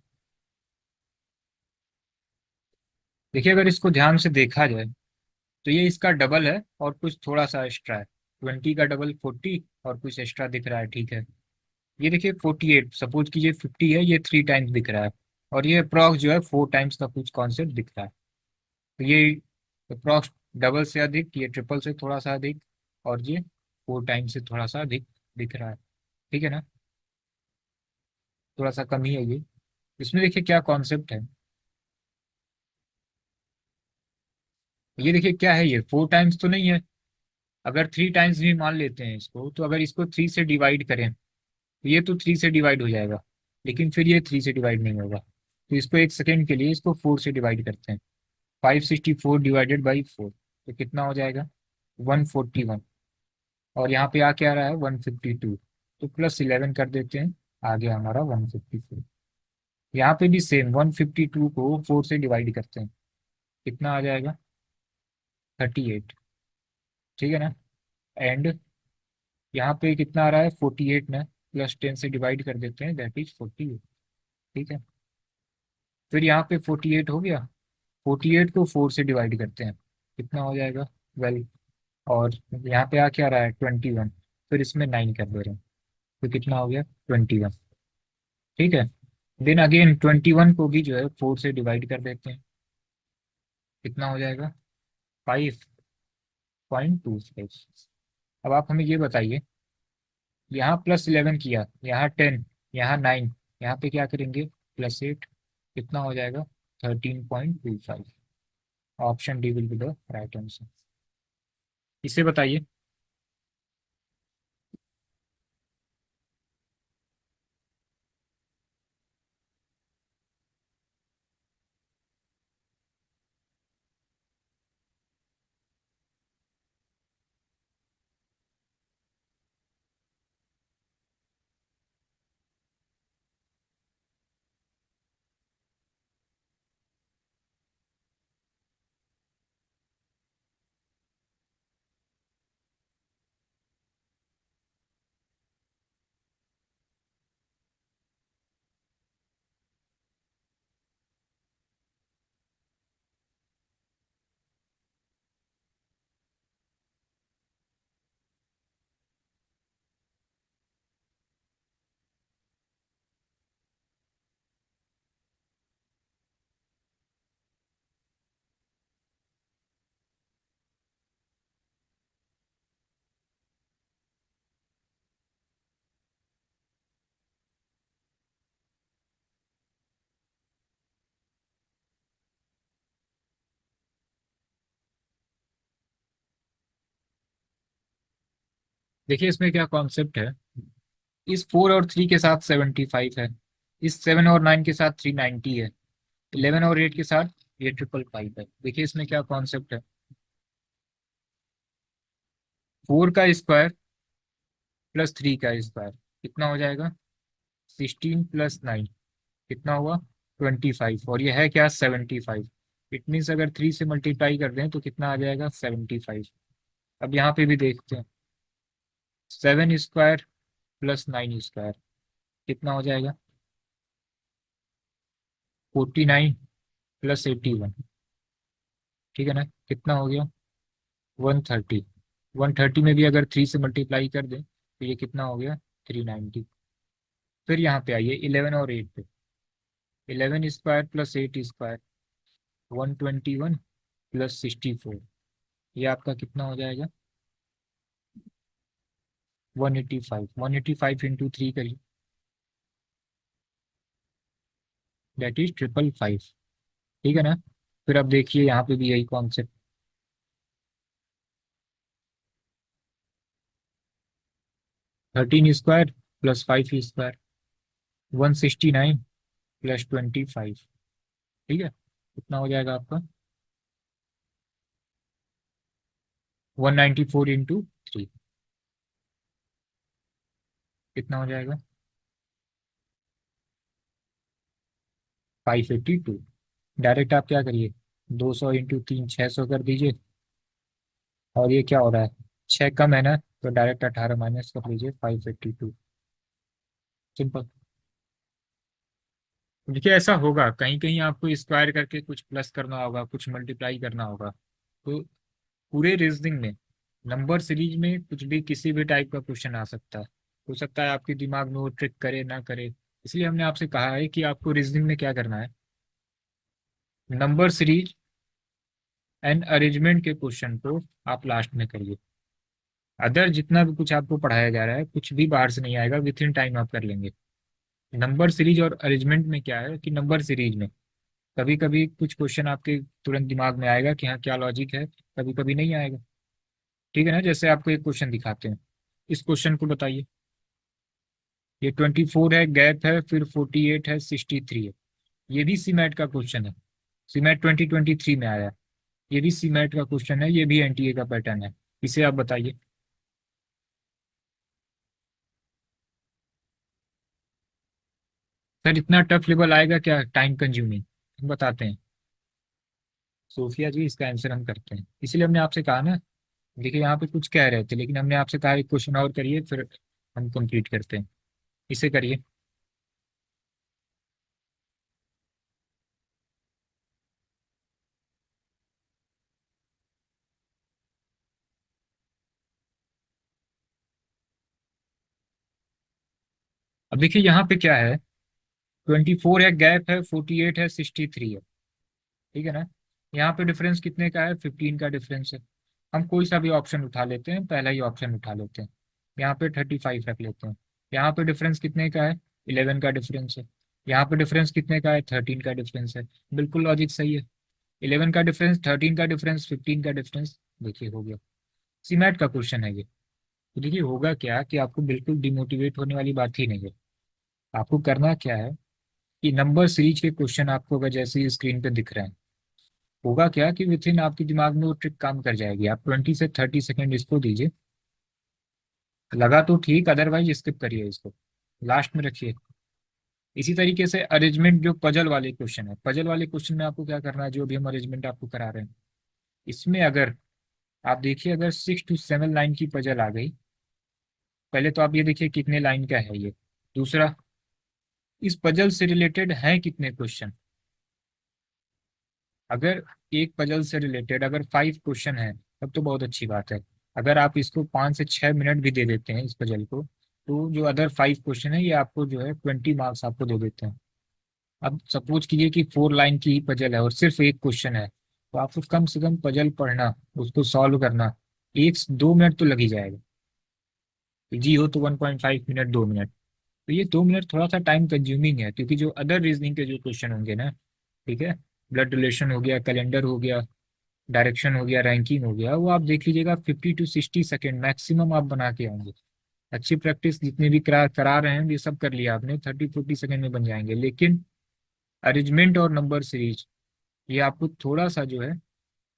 देखिए अगर इसको ध्यान से देखा जाए तो ये इसका डबल है और कुछ थोड़ा सा एक्स्ट्रा है। 20 का डबल 40 और कुछ एक्स्ट्रा दिख रहा है, ठीक है। ये देखिए 48, सपोज कीजिए 50 है, ये 3 टाइम्स दिख रहा है। और ये अप्रॉक्स जो है 4 टाइम्स का कुछ कॉन्सेप्ट दिख रहा है। तो ये अप्रॉक्स डबल से अधिक, ये ट्रिपल से थोड़ा सा अधिक, और ये 4 टाइम्स से थोड़ा सा अधिक दिख रहा है, ठीक है ना। थोड़ा सा कम ही है ये। इसमें देखिए क्या कॉन्सेप्ट है। ये देखिए क्या है, ये 4 टाइम्स तो नहीं है। अगर 3 टाइम्स भी मान लेते हैं इसको, तो अगर इसको 3 से डिवाइड करें तो ये तो 3 से डिवाइड हो जाएगा, लेकिन फिर ये 3 से डिवाइड नहीं होगा। तो इसको एक सेकेंड के लिए इसको 4 से डिवाइड करते हैं। 564 डिवाइडेड बाई 4, तो कितना हो जाएगा? 141। और यहाँ पे आ क्या रहा है? 152। तो +11 कर देते हैं, आ गया हमारा 154। यहाँ पे भी सेम 152 को 4 से डिवाइड करते हैं, कितना आ जाएगा? 38, ठीक है ना। एंड यहाँ पे कितना आ रहा है? 48 में +10 से डिवाइड कर देते हैं, दैट इज 48, ठीक है। फिर यहाँ पे 48 हो गया, 48 को 4 से डिवाइड करते हैं, कितना हो जाएगा? 12। और यहाँ पे आ क्या रहा है? 21। फिर इसमें 9 कर दे रहे हैं, तो कितना हो गया? 21, ठीक है। देन अगेन 21 को भी जो है 4 से डिवाइड कर देते हैं, कितना हो जाएगा? 5.25। अब आप हमें ये बताइए, यहाँ +11 किया, यहाँ 10, यहाँ 9, यहाँ पे क्या करेंगे? +8, कितना हो जाएगा? 13.25। Option D will be the right answer. इसे बताइए। देखिए इसमें क्या कॉन्सेप्ट है। इस 4 और 3 के साथ 75 है, इस 7 और 9 के साथ 390 है, 11 और 8 के साथ ये 555 है। देखिए इसमें क्या कॉन्सेप्ट है। 4 का स्क्वायर +3 का स्क्वायर कितना हो जाएगा? 16 +9 कितना हुआ? 25। और ये है क्या? 75। इट मीन्स अगर 3 से मल्टीप्लाई कर दें तो कितना आ जाएगा? 75। अब यहाँ पे भी देखते हैं, 7 स्क्वायर +9 स्क्वायर कितना हो जाएगा? 49 +81, ठीक है ना। कितना हो गया? 130। 130 में भी अगर 3 से मल्टीप्लाई कर दें तो ये कितना हो गया? 390। फिर यहाँ पे आइए 11 और 8 पे। 11 स्क्वायर +8 स्क्वायर 121 +64, ये आपका कितना हो जाएगा? 185। 185 इंटू 3 करिए, दैट इज 555, ठीक है ना। फिर अब देखिए यहाँ पे भी यही कॉन्सेप्ट। 13 स्क्वायर +5 स्क्वायर 169 +25, ठीक है। कितना हो जाएगा आपका? 194 इंटू 3 कितना हो जाएगा? 582। डायरेक्ट आप क्या करिए, 200 इंटू 3 600 कर दीजिए। और ये क्या हो रहा है? 6 कम है ना, तो डायरेक्ट 18 माइनस कर लीजिए, 582। सिंपल। देखिए ऐसा होगा, कहीं कहीं आपको स्क्वायर करके कुछ प्लस करना होगा, कुछ मल्टीप्लाई करना होगा। तो पूरे रीजनिंग में, नंबर सीरीज में कुछ भी किसी भी टाइप का क्वेश्चन आ सकता है। हो सकता है आपके दिमाग में वो ट्रिक करे ना करे। इसलिए हमने आपसे कहा है कि आपको रीजनिंग में क्या करना है, नंबर सीरीज एंड अरेंजमेंट के क्वेश्चन को आप लास्ट में करिए। अदर जितना भी कुछ आपको पढ़ाया जा रहा है कुछ भी बाहर से नहीं आएगा, विथ इन टाइम आप कर लेंगे। नंबर सीरीज और अरेंजमेंट में क्या है कि नंबर सीरीज में कभी कभी कुछ क्वेश्चन आपके तुरंत दिमाग में आएगा कि हाँ क्या लॉजिक है, कभी कभी नहीं आएगा। ठीक है ना, जैसे आपको एक क्वेश्चन दिखाते हैं, इस क्वेश्चन को बताइए। ये 24 है, गैप है, फिर 48 है, 63 है। ये भी सीमैट का क्वेश्चन है, सीमैट 2023 में आया है। ये भी सीमैट का क्वेश्चन है, ये भी एनटीए का पैटर्न है। इसे आप बताइए। सर इतना टफ लेवल आएगा क्या, टाइम कंज्यूमिंग? हम बताते हैं। सोफिया जी, इसका आंसर हम करते हैं, इसीलिए हमने आपसे कहा ना। देखिए यहाँ पे कुछ कह रहे थे लेकिन हमने आपसे कहा एक क्वेश्चन और करिए, फिर हम कंप्लीट करते हैं। इसे करिए। अब देखिए यहाँ पे क्या है, 24 है, गैप है, 48 है, 63 है। ठीक है ना। यहाँ पे डिफरेंस कितने का है, 15 का डिफरेंस है। हम कोई सा भी ऑप्शन उठा लेते हैं, पहला ही ऑप्शन उठा लेते हैं। यहाँ पे 35 रख लेते हैं। यहाँ पे डिफरेंस कितने का है, 11 का डिफरेंस है। यहाँ पे डिफरेंस कितने का है, 13 का डिफरेंस है। बिल्कुल लॉजिक सही है। 11 का डिफरेंस, 13 का डिफरेंस, 15 का डिफरेंस। देखिए हो गया। सीमैट का क्वेश्चन है ये। तो देखिए होगा क्या कि आपको बिल्कुल डिमोटिवेट होने वाली बात ही नहीं है। आपको करना क्या है कि नंबर सीरीज के क्वेश्चन आपको अगर जैसे स्क्रीन पे दिख रहे हैं, होगा क्या कि विथ इन आपके दिमाग में वो ट्रिक काम कर जाएगी। आप 20 से 30 सेकेंड इसको दीजिए, लगा तो ठीक, अदरवाइज स्किप करिए इसको, लास्ट में रखिए। इसी तरीके से अरेंजमेंट, जो पजल वाले क्वेश्चन है, पजल वाले क्वेश्चन में आपको क्या करना है, जो भी हम अरेंजमेंट आपको करा रहे हैं, इसमें अगर आप देखिए अगर 6 to 7 लाइन की पजल आ गई, पहले तो आप ये देखिए कितने लाइन का है ये। दूसरा, इस पजल से रिलेटेड है कितने क्वेश्चन। अगर एक पजल से रिलेटेड अगर 5 क्वेश्चन है तब तो बहुत अच्छी बात है। अगर आप इसको 5 से 6 मिनट भी दे देते हैं इस पजल को, तो जो अदर 5 क्वेश्चन है ये आपको जो है 20 मार्क्स आपको दे देते हैं। अब सपोज कीजिए कि 4 लाइन की ही पजल है और सिर्फ एक क्वेश्चन है, तो आपको कम से कम पजल पढ़ना, उसको सॉल्व करना 1 से 2 मिनट तो लग ही जाएगा। जी हो तो 1.5 मिनट, 2 मिनट। तो ये 2 मिनट थोड़ा सा टाइम कंज्यूमिंग है, क्योंकि जो अदर रीजनिंग के जो क्वेश्चन होंगे ना, ठीक है, ब्लड रिलेशन हो गया, कैलेंडर हो गया, डायरेक्शन हो गया, रैंकिंग हो गया, वो आप देख लीजिएगा 50 to 60 सेकेंड मैक्सिमम आप बना के आएंगे। अच्छी प्रैक्टिस जितने भी करा रहे हैं ये सब कर लिया आपने, 30-40 सेकेंड में बन जाएंगे। लेकिन अरेंजमेंट और नंबर सीरीज, ये आपको थोड़ा सा जो है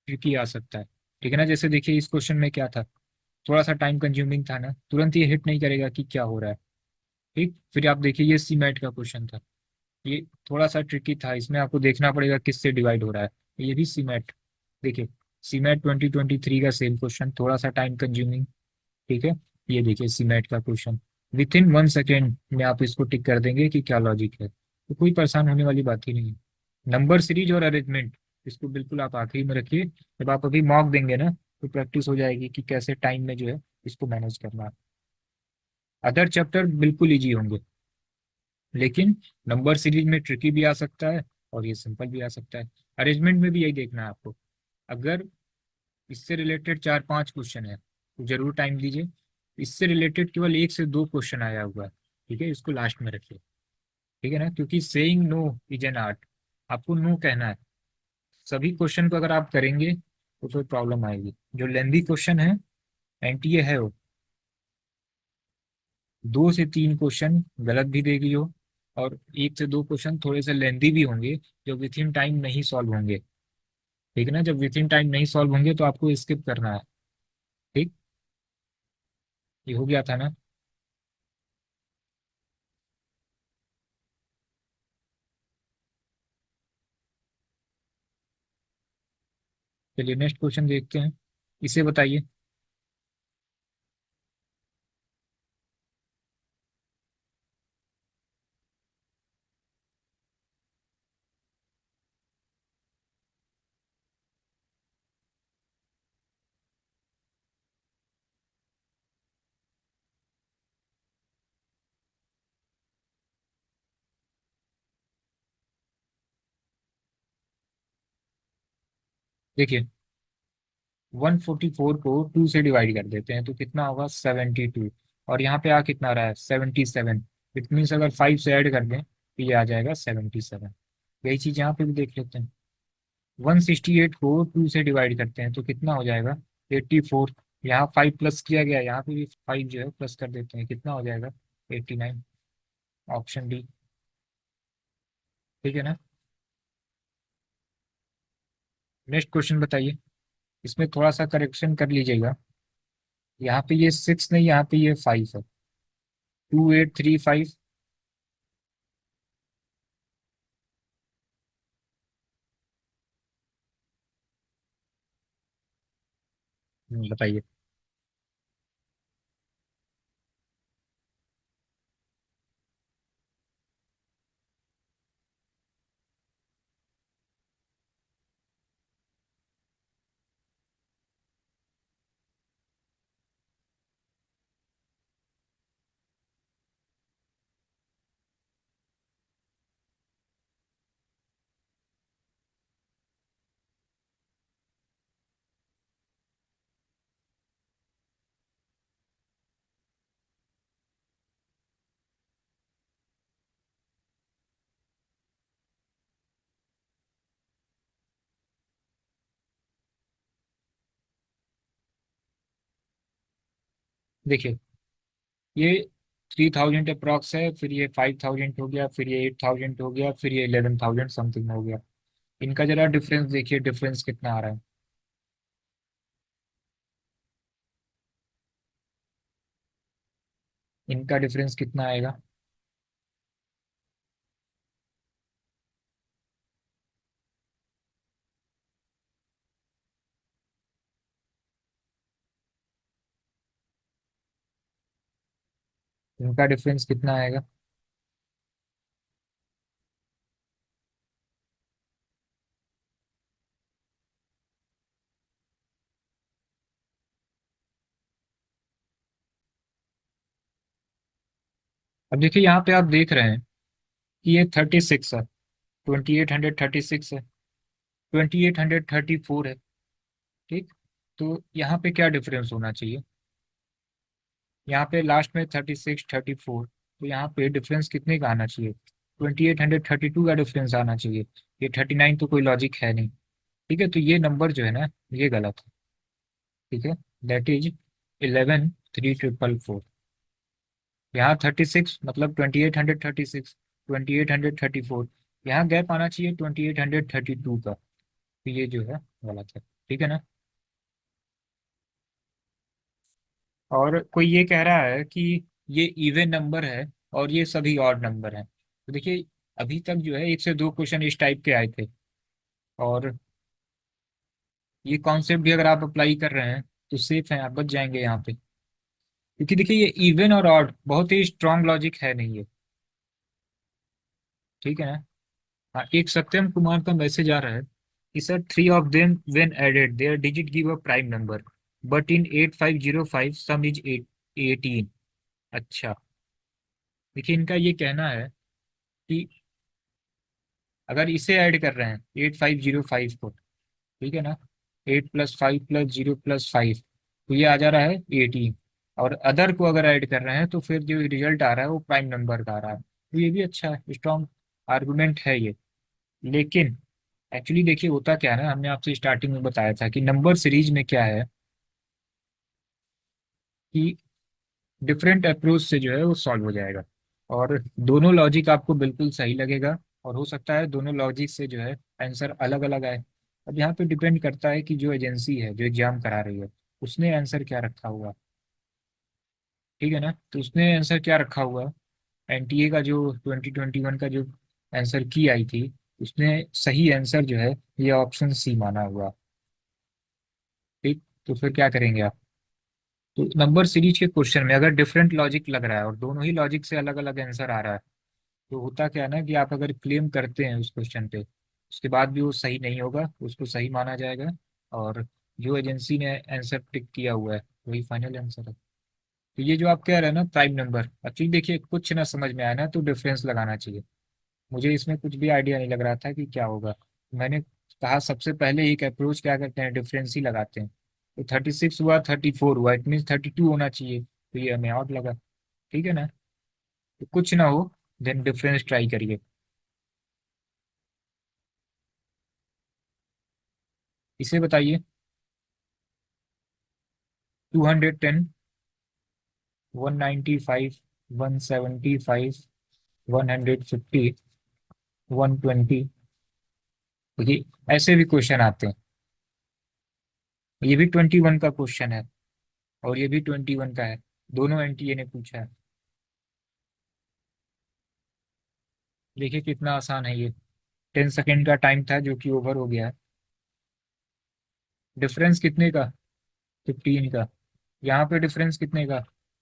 ट्रिकी आ सकता है। ठीक है ना, जैसे देखिए इस क्वेश्चन में क्या था, थोड़ा सा टाइम कंज्यूमिंग था ना, तुरंत ये हिट नहीं करेगा कि क्या हो रहा है। ठीक, फिर आप देखिए ये सी मैट का क्वेश्चन था, ये थोड़ा सा ट्रिकी था, इसमें आपको देखना पड़ेगा किससे डिवाइड हो रहा है। ये भी सीमेट, देखिए सीमेट 2023 का सेम क्वेश्चन, थोड़ा सा टाइम कंज्यूमिंग। ठीक है, ये देखिए सीमेट का क्वेश्चन, विथ इन 1 सेकेंड में आप इसको टिक कर देंगे कि क्या लॉजिक है, तो कोई परेशान होने वाली बात ही नहीं है। नंबर सीरीज और अरेंजमेंट, इसको बिल्कुल आप आखिरी में रखिए, जब आप अभी मॉक देंगे ना तो प्रैक्टिस हो जाएगी कि कैसे टाइम में जो है इसको मैनेज करना है। अदर चैप्टर बिल्कुल ईजी होंगे, लेकिन नंबर सीरीज में ट्रिकी भी आ सकता है और ये सिंपल भी आ सकता है। अरेंजमेंट में भी यही देखना है आपको। अगर इससे रिलेटेड 4-5 क्वेश्चन है तो जरूर टाइम दीजिए। इससे रिलेटेड केवल 1 से 2 क्वेश्चन आया हुआ है, ठीक है, इसको लास्ट में रखिए। ठीक है ना, क्योंकि saying no is an art. आपको नो कहना है। सभी क्वेश्चन को अगर आप करेंगे तो फिर प्रॉब्लम आएगी। जो लेंदी क्वेश्चन है, एनटीए है वो 2 से 3 क्वेश्चन गलत भी देगी हो, और 1 से 2 क्वेश्चन थोड़े से लेंदी भी होंगे, जो विथ इन टाइम नहीं सॉल्व होंगे। ठीक है ना, जब विथ इन टाइम नहीं सॉल्व होंगे तो आपको स्किप करना है। ठीक, ये हो गया था ना। चलिए नेक्स्ट क्वेश्चन देखते हैं, इसे बताइए। देखिए 144 को 2 से डिवाइड कर देते हैं तो कितना होगा 72। और यहाँ पे आ कितना रहा है 77। इट मीन्स अगर 5 से ऐड कर दें तो ये आ जाएगा 77। यही चीज़ यहाँ पे भी देख लेते हैं। 168 को 2 से डिवाइड करते हैं तो कितना हो जाएगा 84। यहाँ 5 प्लस किया गया, यहाँ पे भी 5 जो है प्लस कर देते हैं, कितना हो जाएगा 89। Option D. ठीक है ना। नेक्स्ट क्वेश्चन बताइए। इसमें थोड़ा सा करेक्शन कर लीजिएगा। यहाँ पे ये 6 नहीं, यहाँ पे ये 5 है। 2835। बताइए। देखिए ये 3000 अप्रॉक्स है, फिर ये 5000 हो गया, फिर ये 8000 हो गया, फिर ये 11000 समथिंग हो गया। इनका जरा डिफरेंस देखिए, डिफरेंस कितना आ रहा है। इनका डिफरेंस कितना आएगा। इनका डिफरेंस कितना आएगा। अब देखिए यहाँ पे आप देख रहे हैं कि ये 36 है, 2836 है, 2834 है। ठीक। तो यहाँ पे क्या डिफरेंस होना चाहिए। यहाँ पे लास्ट में 36 34, तो यहाँ पे डिफरेंस कितने का आना चाहिए 2832 का डिफरेंस आना चाहिए। ये 39 तो कोई लॉजिक है नहीं। ठीक है, तो ये नंबर जो है ना ये गलत है। ठीक है। That is 113444। यहाँ 36 मतलब 2836, 2834। यहाँ गैप आना चाहिए 2832 का, तो ये जो है गलत है। ठीक है ना। और कोई ये कह रहा है कि ये इवन नंबर है और ये सभी ऑड नंबर हैं। तो देखिए अभी तक जो है 1 से 2 क्वेश्चन इस टाइप के आए थे। और ये कॉन्सेप्ट भी अगर आप अप्लाई कर रहे हैं तो सेफ है, आप बच जाएंगे यहाँ पे। क्योंकि देखिए ये इवन और ऑड बहुत ही स्ट्रांग लॉजिक है नहीं ये। ठीक है ना। हाँ, एक सत्यम कुमार का मैसेज आ रहा है कि sir 3 of them when added their digit give a prime number, but in 8505 sum is 18। अच्छा। देखिए इनका ये कहना है कि अगर इसे ऐड कर रहे हैं 8505 को, ठीक है ना, 8 + 5 + 0 + 5, तो ये आ जा रहा है 18। और अदर को अगर ऐड कर रहे हैं तो फिर जो रिजल्ट आ रहा है वो प्राइम नंबर का आ रहा है, तो ये भी अच्छा है, स्ट्रॉन्ग आर्गुमेंट है ये। लेकिन एक्चुअली देखिए होता क्या है ना, हमने आपसे स्टार्टिंग में बताया था कि नंबर सीरीज में क्या है कि डिफरेंट अप्रोच से जो है वो सॉल्व हो जाएगा। और दोनों लॉजिक आपको बिल्कुल सही लगेगा, और हो सकता है दोनों लॉजिक से जो है आंसर अलग अलग आए। अब यहाँ पे डिपेंड करता है कि जो एजेंसी है जो एग्जाम करा रही है उसने आंसर क्या रखा हुआ। ठीक है ना। तो उसने आंसर क्या रखा हुआ, एनटीए का जो 2021 का जो आंसर की आई थी, उसने सही आंसर जो है ये ऑप्शन सी माना हुआ। ठीक। तो फिर क्या करेंगे आप। तो नंबर सीरीज के क्वेश्चन में अगर डिफरेंट लॉजिक लग रहा है और दोनों ही लॉजिक से अलग अलग आंसर आ रहा है, तो होता क्या है ना कि आप अगर क्लेम करते हैं उस क्वेश्चन पे, उसके बाद भी वो सही नहीं होगा, उसको सही माना जाएगा। और जो एजेंसी ने आंसर टिक किया हुआ है वही फाइनल आंसर है। तो ये जो आप कह रहे हैं ना प्राइम नंबर, एक्चुअली देखिए कुछ ना समझ में आया ना तो डिफरेंस लगाना चाहिए। मुझे इसमें कुछ भी आइडिया नहीं लग रहा था कि क्या होगा। मैंने कहा सबसे पहले एक अप्रोच क्या करते हैं, डिफरेंस ही लगाते हैं। तो 36 हुआ, 34 हुआ, इट मीन्स 32 होना चाहिए, तो ये हमें आउट लगा। ठीक है ना। तो कुछ ना हो, देन डिफरेंस ट्राई करिए। इसे बताइए, 210, 195, 175, 150, 120। देखिए, ऐसे भी क्वेश्चन आते हैं। ये भी 21 का क्वेश्चन है, और ये भी 21 का है। दोनों एनटीए ने पूछा है। देखिए कितना आसान है ये। 10 सेकेंड का टाइम था जो कि ओवर हो गया है। डिफरेंस कितने का? 15 का। यहाँ पे डिफरेंस कितने का?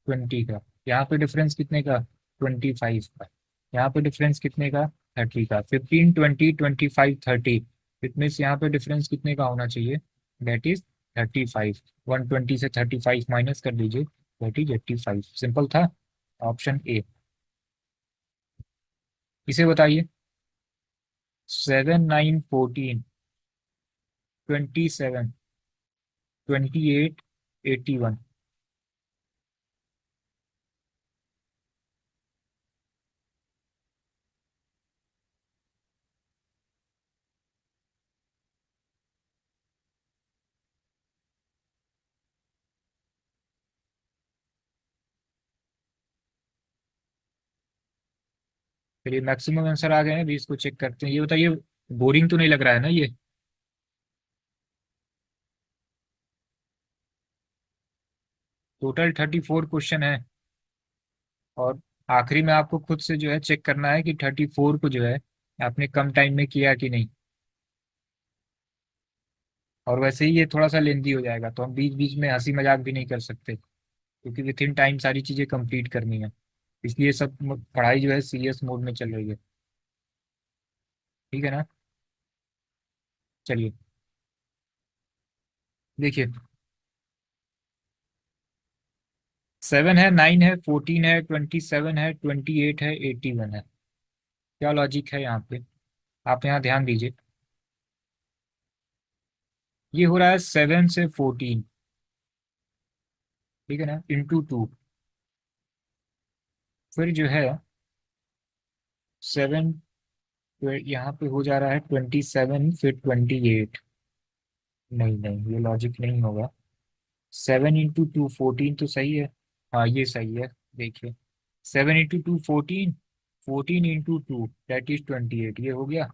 20 का। यहाँ पे डिफरेंस कितने का? 25 का। यहाँ पे डिफरेंस कितने का? 30 का। 15, 20, 25, 30। इट मीन्स यहाँ पे डिफरेंस कितने का होना चाहिए? That is 35। 120 से 35 माइनस कर दीजिए, दैट इज 85। सिंपल था। Option A. इसे बताइए, 7, 9, 14, 27, 28, 81। फिर ये मैक्सिमम आंसर आ गए हैं, अभी इसको चेक करते हैं। ये बताइए, बोरिंग तो नहीं लग रहा है ना ये? टोटल 34 क्वेश्चन है, और आखिरी में आपको खुद से जो है चेक करना है कि 34 को जो है आपने कम टाइम में किया कि नहीं। और वैसे ही ये थोड़ा सा लेंदी हो जाएगा, तो हम बीच बीच में हंसी मजाक भी नहीं कर सकते, क्योंकि विथ इन टाइम सारी चीज़ें कंप्लीट करनी है। इसलिए सब पढ़ाई जो है सीरियस मोड में चल रही है। ठीक है ना। चलिए, देखिए, 7 है, 9 है, 14 है, 27 है, 28 है, 81 है। क्या लॉजिक है यहाँ पे? आप यहाँ ध्यान दीजिए। ये हो रहा है 7 से 14, ठीक है ना, इंटू 2। फिर जो है 7, यहाँ पे हो जा रहा है 27, फिर 28। नहीं नहीं, ये लॉजिक नहीं होगा। 7 इंटू 2, 14 तो सही है। हाँ, ये सही है। देखिए, 7 इंटू 2, 14, 14 इंटू 2 दैट इज 28, ये हो गया।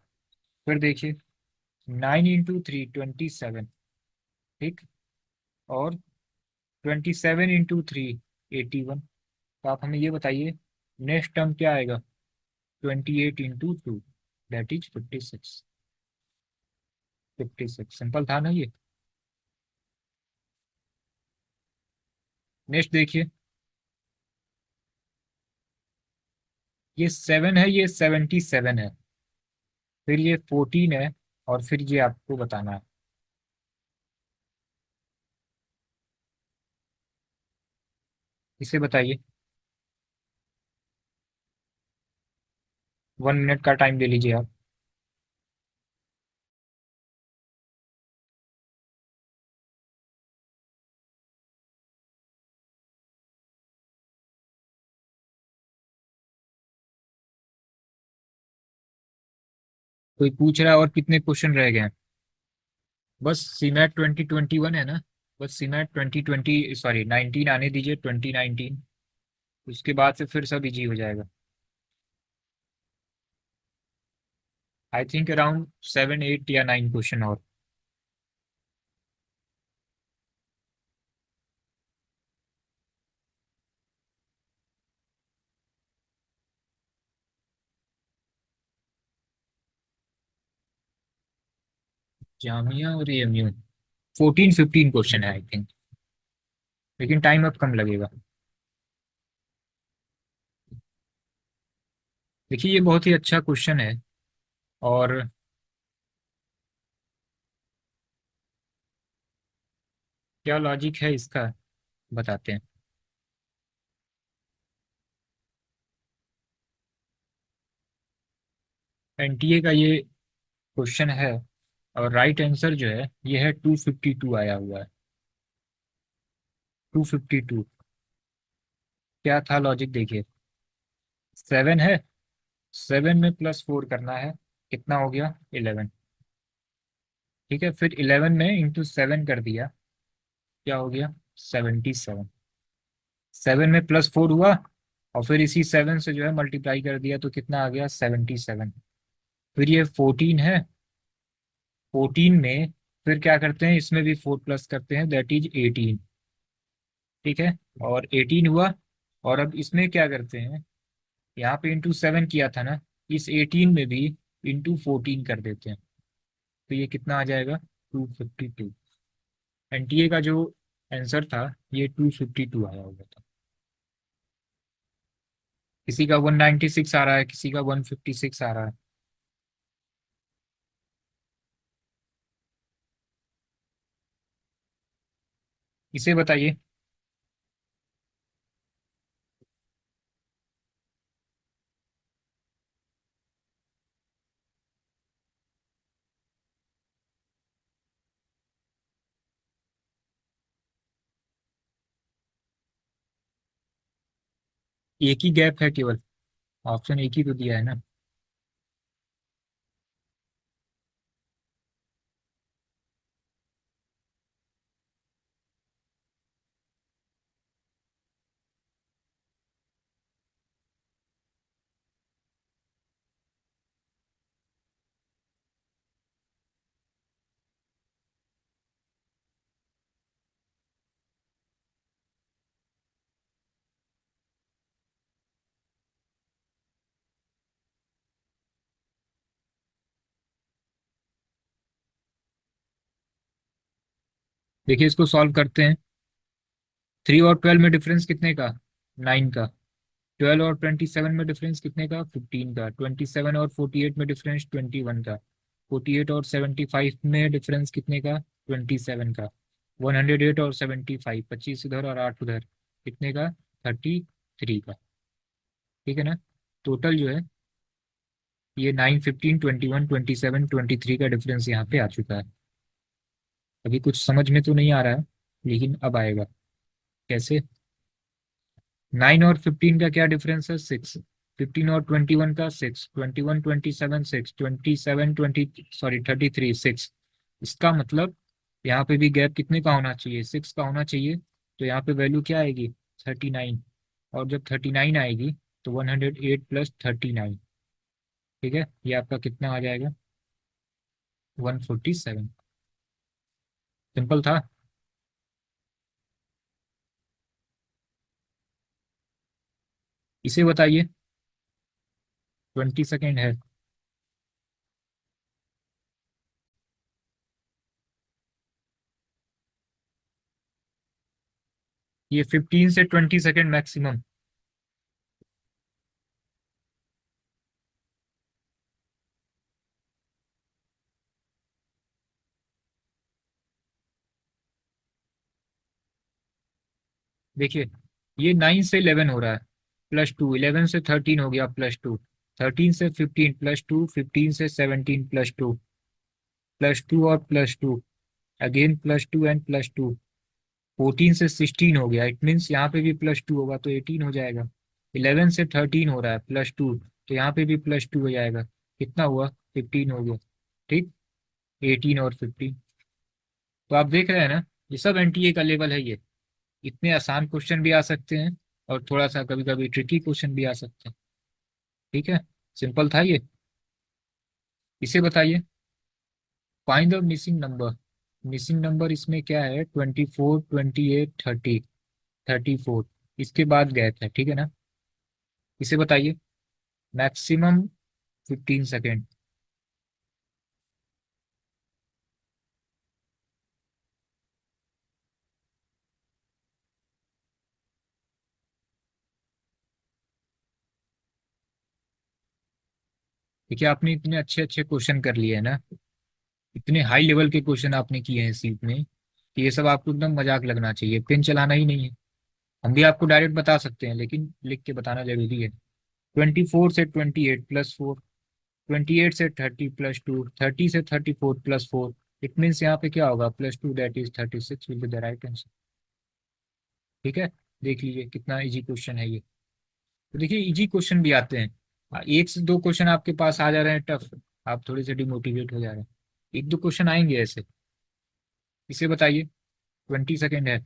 फिर देखिए, 9 इंटू 3, 27। ठीक। और 27 इंटू 3, 81। तो आप हमें ये बताइए, नेक्स्ट टर्म क्या आएगा? 28 इंटू 2, दैट इज 56। 56 सिंपल था ना ये। नेक्स्ट देखिए, ये 7 है, ये 77 है, फिर ये 14 है, और फिर ये आपको बताना है। इसे बताइए। 1 मिनट का टाइम ले लीजिए आप। कोई पूछ रहा है और कितने क्वेश्चन रह गए हैं? बस सीमैट 2021 है ना। बस सीमैट 2020, सॉरी 19 आने दीजिए, 2019। उसके बाद से फिर सब इजी हो जाएगा। आई थिंक अराउंड 7, 8 या 9 क्वेश्चन और। जामिया और एएमयू, 14, 15 क्वेश्चन है आई थिंक, लेकिन टाइम अब कम लगेगा। देखिए, ये बहुत ही अच्छा क्वेश्चन है, और क्या लॉजिक है इसका, बताते हैं। एनटीए का ये क्वेश्चन है, और राइट आंसर जो है ये है 252 आया हुआ है। 252 क्या था लॉजिक देखिए। 7 है, 7 में +4 करना है, कितना हो गया 11। ठीक है, फिर 11 में इंटू 7 कर दिया, क्या हो गया 77। 7 में +4 हुआ और फिर इसी 7 से जो है मल्टीप्लाई कर दिया तो कितना आ गया 77। फिर ये 14 है, 14 में फिर क्या करते हैं, इसमें भी 4 प्लस करते हैं, दैट इज 18। ठीक है, और 18 हुआ, और अब इसमें क्या करते हैं, यहाँ पे इंटू 7 किया था ना, इस 18 में भी इंटू 14 कर देते हैं, तो ये कितना आ जाएगा 252। एनटीए का जो आंसर था ये 252 आया हुआ था। किसी का 196 आ रहा है, किसी का 156 आ रहा है। इसे बताइए। एक ही गैप है केवल, ऑप्शन एक ही तो दिया है ना। देखिए इसको सॉल्व करते हैं। 3 और 12 में डिफरेंस कितने का, 9 का। 12 और 27 में डिफरेंस कितने का, 15 का। 27 और 48 में डिफरेंस 21 का। 48 और 75 में डिफरेंस कितने का, 27 का। 108 और 75, 25 इधर और 8 उधर, कितने का, 33 का। ठीक है ना। टोटल जो है ये 9, 15, 21, 27, 23 का डिफरेंस यहाँ पे आ चुका है। अभी कुछ समझ में तो नहीं आ रहा है, लेकिन अब आएगा। कैसे, 9 और 15 का क्या डिफरेंस है, 6। 15 और 21 का 6, 21, 27 6, 27 20 सॉरी 33 6। इसका मतलब यहाँ पे भी गैप कितने का होना चाहिए, 6 का होना चाहिए। तो यहाँ पे वैल्यू क्या आएगी, 39। और जब 39 आएगी तो 108 प्लस 39। ठीक है, ये आपका कितना आ जाएगा, 147। सिंपल था। इसे बताइए, 20 सेकेंड है। ये 15 से 20 सेकेंड मैक्सिमम। देखिए ये 9 से 11 हो रहा है, +2। 11 से 13 हो गया, +2। 13 से 15 +2। 15 से 17 +2। +2 और +2, अगेन +2 एंड +2। 14 से 16 हो गया, इट मीन्स यहाँ पे भी +2 होगा तो 18 हो जाएगा। 11 से 13 हो रहा है, +2, तो यहाँ पे भी +2 हो जाएगा, कितना हुआ 15 हो गया। ठीक, 18 और 15। तो आप देख रहे हैं ना, ये सब एनटीए का लेवल है ये। इतने आसान क्वेश्चन भी आ सकते हैं और थोड़ा सा कभी कभी ट्रिकी क्वेश्चन भी आ सकते हैं। ठीक है, सिंपल था ये। इसे बताइए, find the missing number. Missing number इसमें क्या है, 24, 28, 30, 34। इसके बाद गैप है, ठीक है ना। इसे बताइए, मैक्सिमम 15 सेकेंड। देखिए आपने इतने अच्छे अच्छे क्वेश्चन कर लिए हैं ना, इतने हाई लेवल के क्वेश्चन आपने किए हैं सीट में, कि ये सब आपको एकदम मजाक लगना चाहिए, पेन चलाना ही नहीं है। हम भी आपको डायरेक्ट बता सकते हैं, लेकिन लिख के बताना जरूरी है। 24 से 28 +4, 28 से 30 प्लस 2, 30 से 34 प्लस 4, इट मीन्स यहाँ पे क्या होगा, +2 that is 36 will be the right answer. ठीक है, देख लीजिए कितना इजी क्वेश्चन है ये। तो देखिए इजी क्वेश्चन भी आते हैं, एक से दो क्वेश्चन आपके पास आ जा रहे हैं टफ, आप थोड़े से डिमोटिवेट हो जा रहे हैं, एक दो क्वेश्चन आएंगे ऐसे। इसे बताइए, 20 सेकेंड है।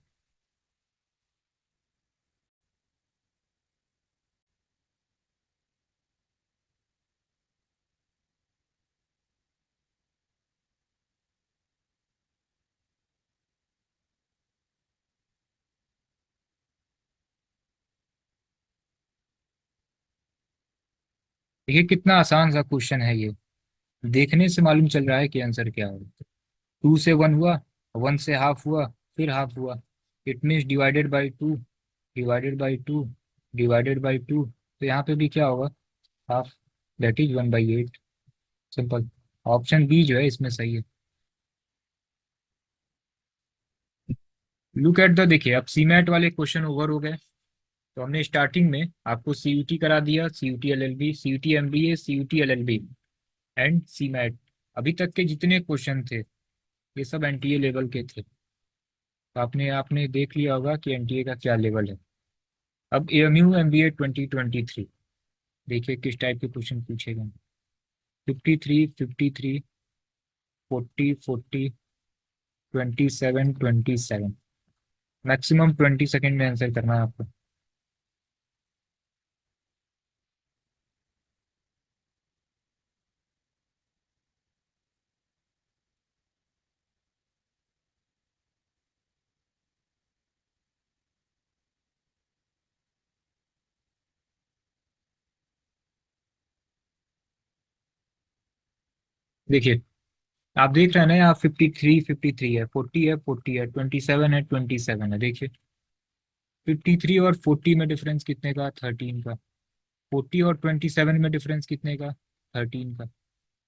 देखिए कितना आसान सा क्वेश्चन है ये, देखने से मालूम चल रहा है कि आंसर क्या होगा। 2 से 1 हुआ, 1 से हाफ हुआ, फिर हाफ हुआ, it means divided by 2, divided by 2, divided by 2, तो यहाँ पे भी क्या होगा, half, that is 1/8। Simple, option B जो है इसमें सही है। लुक एट द, देखिए अब सीमैट वाले क्वेश्चन ओवर हो गए। तो हमने स्टार्टिंग में आपको सीयूटी करा दिया, CUT LLB, CUT MBA, CUT LLB and CMAT. अभी तक के जितने क्वेश्चन थे ये सब एनटीए लेवल के थे, तो आपने आपने देख लिया होगा कि एनटीए का क्या लेवल है। अब एएमयू एमबीए 2023, देखिए किस टाइप के क्वेश्चन पूछे गए। 53, 53, 40, 40, 27, 27, मैक्सिमम 20 सेकेंड में आंसर करना है आपको। देखिए आप देख रहे हैं ना, यहाँ 53, 53 है, 40 है, 40 है, 27 है, 27 है। देखिए 53 और 40 में डिफरेंस कितने का, 13 का। 40 और 27 में डिफरेंस कितने का, 13 का।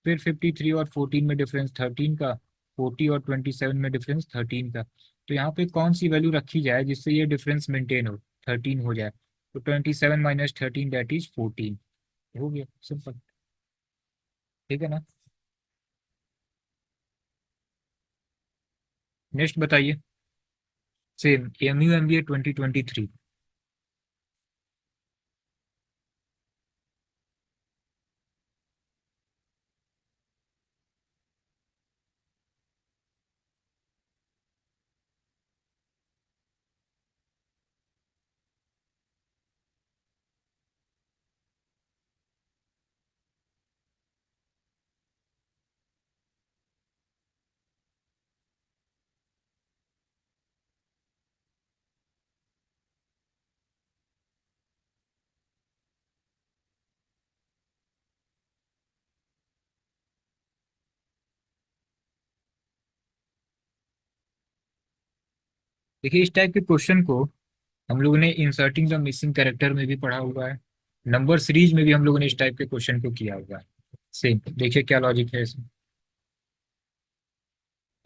फिर 53 और 14 में डिफरेंस 13 का, 40 और 27 में डिफरेंस 13 का। तो यहाँ पे कौन सी वैल्यू रखी जाए जिससे ये डिफरेंस मेंटेन हो, 13 हो जाए। तो 27 माइनस 13 दैट इज 14, हो गया सिंपल। ठीक है ना। नेक्स्ट बताइए, सेम एमयू एमबीए 2023। देखिए इस टाइप के क्वेश्चन को हम लोगों ने इंसर्टिंग द मिसिंग कैरेक्टर में भी पढ़ा हुआ है, नंबर सीरीज में भी हम लोगों ने इस टाइप के क्वेश्चन को किया हुआ है। सेम देखिए क्या लॉजिक है इसमें।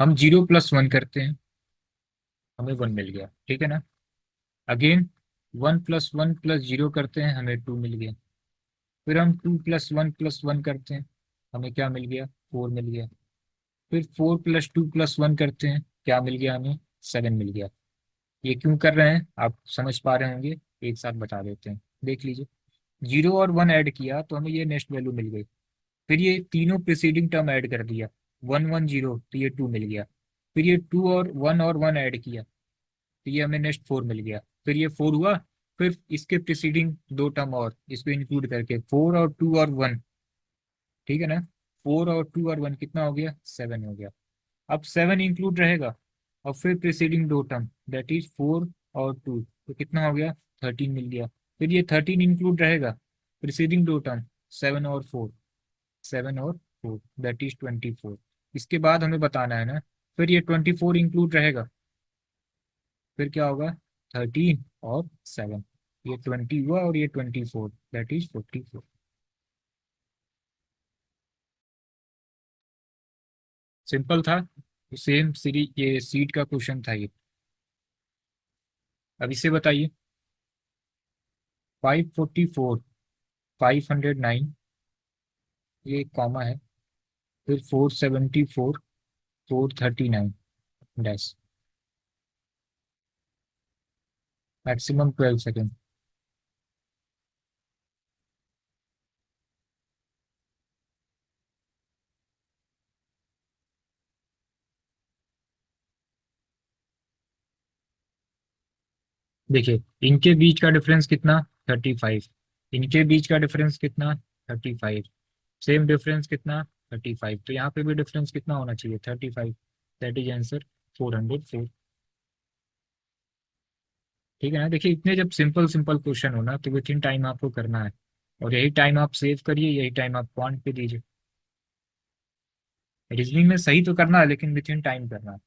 हम 0 + 1 करते हैं, हमें 1 मिल गया, ठीक है ना। अगेन 1 + 1 + 0 करते हैं, हमें 2 मिल गया। फिर हम 2 + 1 + 1 करते हैं, हमें क्या मिल गया, 4 मिल गया। फिर 4 + 2 + 1 करते हैं, क्या मिल गया हमें, 7 मिल गया। ये क्यों कर रहे हैं आप समझ पा रहे होंगे, एक साथ बता देते हैं, देख लीजिए। 0 और 1 ऐड किया तो हमें ये नेक्स्ट वैल्यू मिल गई। फिर ये तीनों प्रीसीडिंग टर्म ऐड कर दिया, 1 1 0, तो ये 2 मिल गया। फिर ये 2 और 1 ऐड किया तो ये हमें नेक्स्ट 4 मिल गया। फिर ये 4 हुआ, फिर इसके प्रीसीडिंग दो टर्म और इसको इंक्लूड करके 4 और 2 और 1, ठीक है ना। 4 और 2 और 1 कितना हो गया, 7 हो गया। अब 7 इंक्लूड रहेगा, और फिर प्रीसीडिंग दो टर्म दैट इज 4 और 2, तो कितना हो गया, 13 मिल गया। फिर ये 13 इंक्लूड रहेगा, प्रीसीडिंग दो टर्म 7 और 4, 7 और 4 दैट इज 24। इसके बाद हमें बताना है ना, फिर ये 24 इंक्लूड रहेगा, फिर क्या होगा, 13 और 7, ये 20 हुआ, और ये 24 दैट इज 44। सिंपल था, सेम सीरीज ये सीट का क्वेश्चन था ये। अब इसे बताइए, 544, 509, ये कॉमा है, फिर 474, 439 डैश, मैक्सिमम 12 सेकेंड। देखिए इनके बीच का डिफरेंस कितना, 35। इनके बीच का डिफरेंस कितना, 35। सेम डिफरेंस कितना, 35। तो यहाँ पे भी डिफरेंस कितना होना चाहिए, 35। That is answer 404। ठीक है ना। देखिए इतने जब सिंपल सिंपल क्वेश्चन हो ना, तो विथ इन टाइम आपको करना है, और यही टाइम आप सेव करिए, यही टाइम आप क्वांट पे दीजिए। रीजनिंग में सही तो करना है, लेकिन विथ इन टाइम करना है।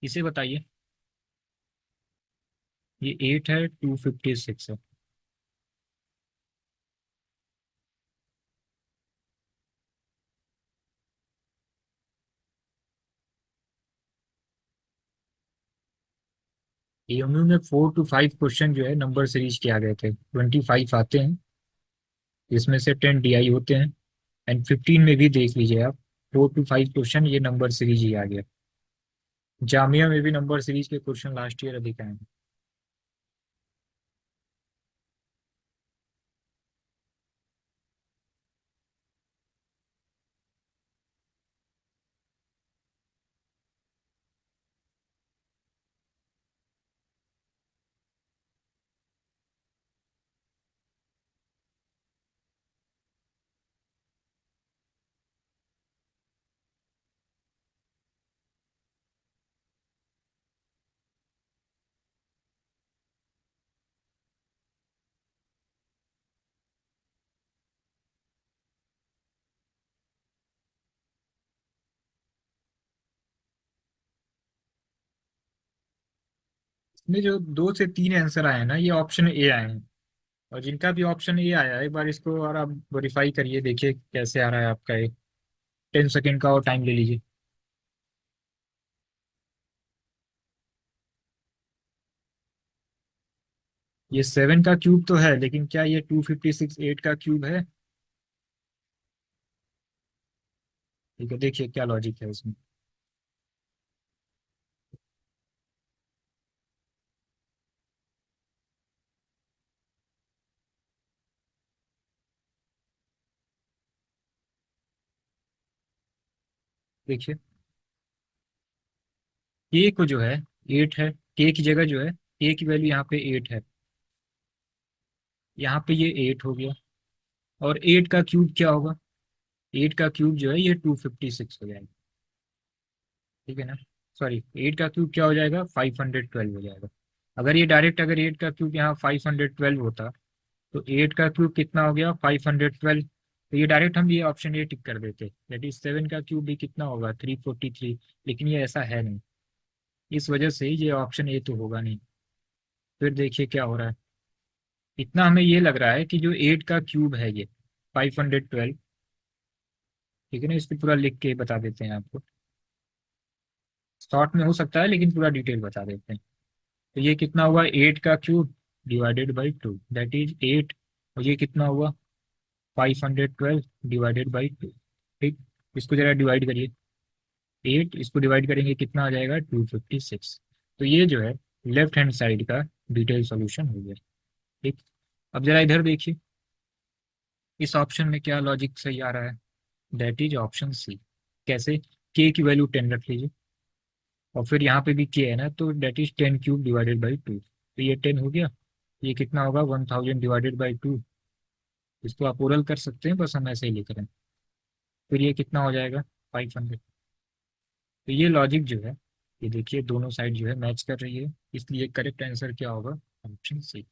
इसे बताइए, ये 8 है, 256 है। एएमयू में 4 to 5 क्वेश्चन जो है नंबर सीरीज के आ गए थे, 25 आते हैं, इसमें से 10 DI होते हैं, एंड 15 में भी देख लीजिए आप, 4 to 5 क्वेश्चन ये नंबर सीरीज ही आ गया। जामिया में भी नंबर सीरीज के क्वेश्चन लास्ट ईयर अधिक आए हैं। इसमें जो 2 से 3 आंसर आए हैं ना, ये ऑप्शन ए आए हैं, और जिनका भी ऑप्शन ए आया है, एक बार इसको और आप वेरीफाई करिए, देखिए कैसे आ रहा है आपका ये। 10 सेकेंड का और टाइम ले लीजिए। ये 7 का क्यूब तो है, लेकिन क्या ये 256 8 का क्यूब है? ठीक है, देखिए क्या लॉजिक है इसमें। देखिए के को जो है 8 है, के की जगह जो है, के की वैल्यू यहाँ पे 8 है, यहाँ पे ये 8 हो गया। और 8 का क्यूब क्या होगा, 8 का क्यूब जो है ये 256 हो जाएगा। ठीक है ना। सॉरी, 8 का क्यूब क्या हो जाएगा, 512 हो जाएगा। अगर ये डायरेक्ट, अगर 8 का क्यूब यहाँ 512 होता, तो 8 का क्यूब कितना हो गया, 512। तो ये डायरेक्ट हम ये ऑप्शन ये टिक कर देते, दैट इज 7 का क्यूब भी कितना होगा, 343। लेकिन ये ऐसा है नहीं, इस वजह से ये ऑप्शन ए तो होगा नहीं। फिर देखिए क्या हो रहा है। इतना हमें ये लग रहा है कि जो 8 का क्यूब है ये 512। ठीक है ना, इसको पूरा लिख के बता देते हैं आपको, शॉर्ट में हो सकता है लेकिन पूरा डिटेल बता देते हैं। तो ये कितना हुआ, 8 का cube divided by 2, that is 8। और ये कितना हुआ, 512 डिवाइडेड बाई 2। ठीक, इसको जरा डिवाइड करिए, 8 इसको डिवाइड करेंगे कितना आ जाएगा, 256। तो ये जो है लेफ्ट हैंड साइड का डिटेल सॉल्यूशन हो गया। ठीक, अब जरा इधर देखिए, इस ऑप्शन में क्या लॉजिक सही आ रहा है, दैट इज ऑप्शन सी। कैसे, के की वैल्यू 10 रख लीजिए, और फिर यहाँ पे भी के है ना, तो that is 10 cube divided by 2, तो ये 10 हो गया। ये कितना होगा, 1000 डिवाइडेड बाई 2। इसको आप ओरल कर सकते हैं, बस हम ऐसे ही लिख रहे हैं। फिर ये कितना हो जाएगा, 500। तो ये लॉजिक जो है, ये देखिए दोनों साइड जो है मैच कर रही है, इसलिए करेक्ट आंसर क्या होगा, ऑप्शन सी।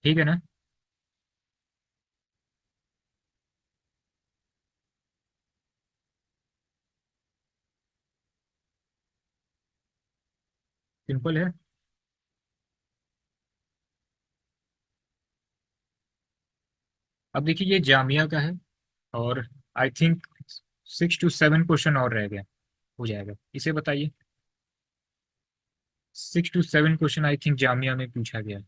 ठीक है ना। सिंपल है। अब देखिए ये जामिया का है, और आई थिंक 6 to 7 क्वेश्चन और रह गए, हो जाएगा। इसे बताइए, 6 to 7 question I think Jamia में पूछा गया है।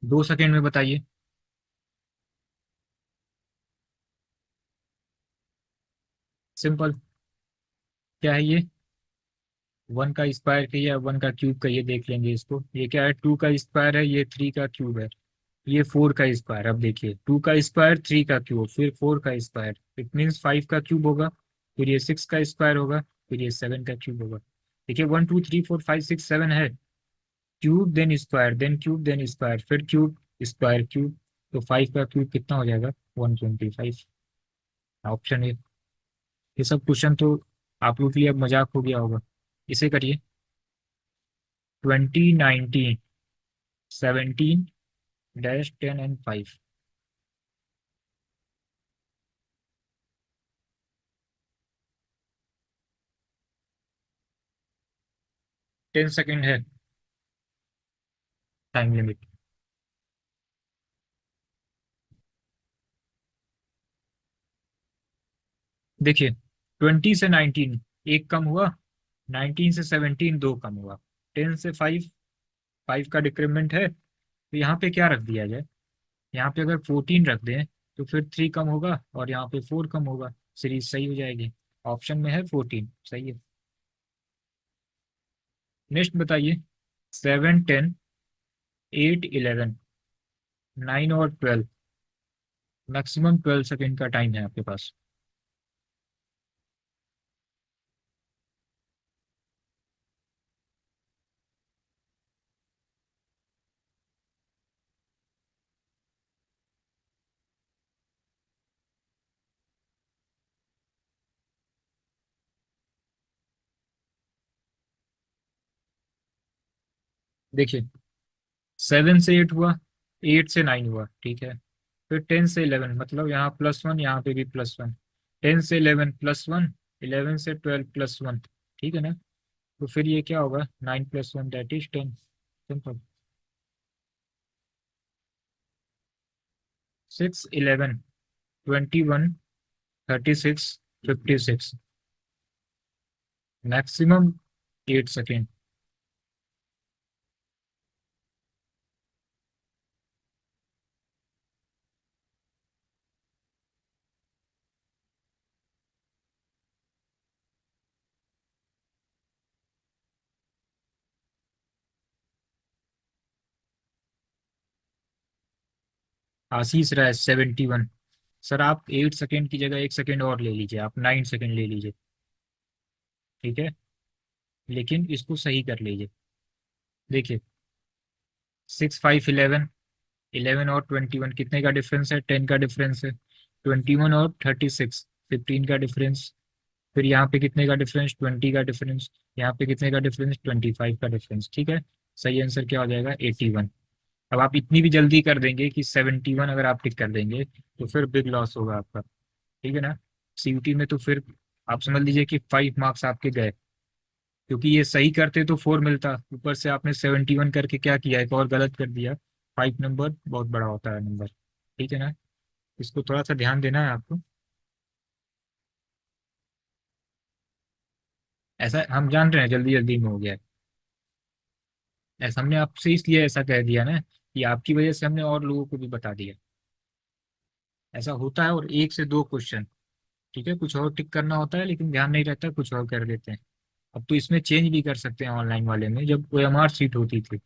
2 सेकेंड में बताइए। सिंपल। क्या है ये? 1 का स्क्वायर कहिए या 1 का क्यूब कहिए, देख लेंगे इसको। ये क्या है? 2 का स्क्वायर है, ये 3 का क्यूब है। ये 4 का स्क्वायर। अब देखिए, 2 का स्क्वायर, 3 का क्यूब, फिर 4 का स्क्वायर, इट मीन्स 5 का क्यूब होगा। फिर ये 6 का स्क्वायर होगा। फिर ये 7 का क्यूब होगा। देखिए 1 2 3 4 5 6 7 है। Cube then square then cube then square, फिर क्यूब, स्क्वायर, क्यूब। तो 5 का क्यूब कितना हो जाएगा? 125। Option A. ये सब क्वेश्चन तो आप लोग के लिए अब मजाक हो गया होगा। इसे करिए। 20 19 17-10 and 5। 10 सेकेंड है टाइम लिमिट। देखिए 20 से 19 एक कम हुआ। 19 से 17 दो कम हुआ। 10 से 5, 5 का डिक्रीमेंट है। तो यहाँ पे क्या रख दिया जाए? यहाँ पे अगर 14 रख दें तो फिर 3 कम होगा और यहाँ पे 4 कम होगा। सीरीज सही हो जाएगी। ऑप्शन में है 14, सही है। नेक्स्ट बताइए। 7 10 8 11 9 और 12। मैक्सिमम 12 सेकेंड का टाइम है आपके पास। देखिए 7 से 8 हुआ, 8 से 9 हुआ, ठीक है। फिर 10 से 11, मतलब यहाँ +1, यहाँ पे भी +1। 10 से 11 +1, 11 से 12 +1। ठीक है ना? तो फिर ये क्या होगा? 9 + 1 that is 10। Simple. 6 11 21 36 56। Maximum 8 second. Ashish Rai 71। Sir आप 8 सेकेंड की जगह 1 सेकेंड और ले लीजिए, आप 9 सेकेंड ले लीजिए। ठीक है, लेकिन इसको सही कर लीजिए। देखिए 6 5 11, 11 और 21 कितने का डिफरेंस है? 10 का डिफरेंस है। 21 और 36, 15 का डिफरेंस। फिर यहाँ पे कितने का डिफरेंस? 20 का डिफरेंस। यहाँ पे कितने का डिफरेंस? 25 का डिफरेंस। ठीक है। सही आंसर क्या हो जाएगा? 81। अब आप इतनी भी जल्दी कर देंगे कि 71 अगर आप टिक कर देंगे तो फिर बिग लॉस होगा आपका। ठीक है ना? सीयूटी में तो फिर आप समझ लीजिए कि 5 मार्क्स आपके गए, क्योंकि ये सही करते तो 4 मिलता, ऊपर से आपने 71 करके क्या किया, एक और गलत कर दिया। 5 नंबर बहुत बड़ा होता है नंबर। ठीक है ना? इसको थोड़ा सा ध्यान देना है आपको। ऐसा हम जान रहे हैं जल्दी जल्दी में हो गया है। ऐसा हमने आपसे इसलिए ऐसा कह दिया ना कि आपकी वजह से हमने और लोगों को भी बता दिया। ऐसा होता है, और 1 से 2 क्वेश्चन। ठीक है, कुछ और टिक करना होता है लेकिन ध्यान नहीं रहता, कुछ और कर देते हैं। अब तो इसमें चेंज भी कर सकते हैं ऑनलाइन वाले में, जब OMR सीट होती थी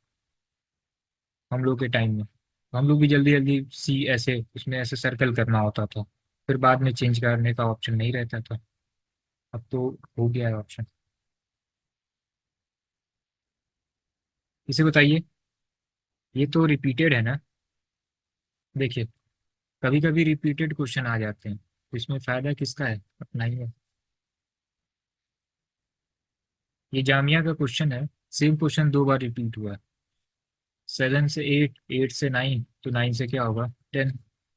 हम लोग के टाइम में, तो हम लोग भी जल्दी जल्दी सी ऐसे उसमें ऐसे सर्कल करना होता था। फिर बाद में चेंज करने का ऑप्शन नहीं रहता था। अब तो हो गया है ऑप्शन। इसे बताइए। ये तो रिपीटेड है ना? देखिए कभी कभी रिपीटेड क्वेश्चन आ जाते हैं, तो इसमें फायदा किसका है? अपना ही है। ये जामिया का क्वेश्चन है। सेम क्वेश्चन 2 बार रिपीट हुआ है। 7 से 8, 8 से 9, तो 9 से क्या होगा? 10।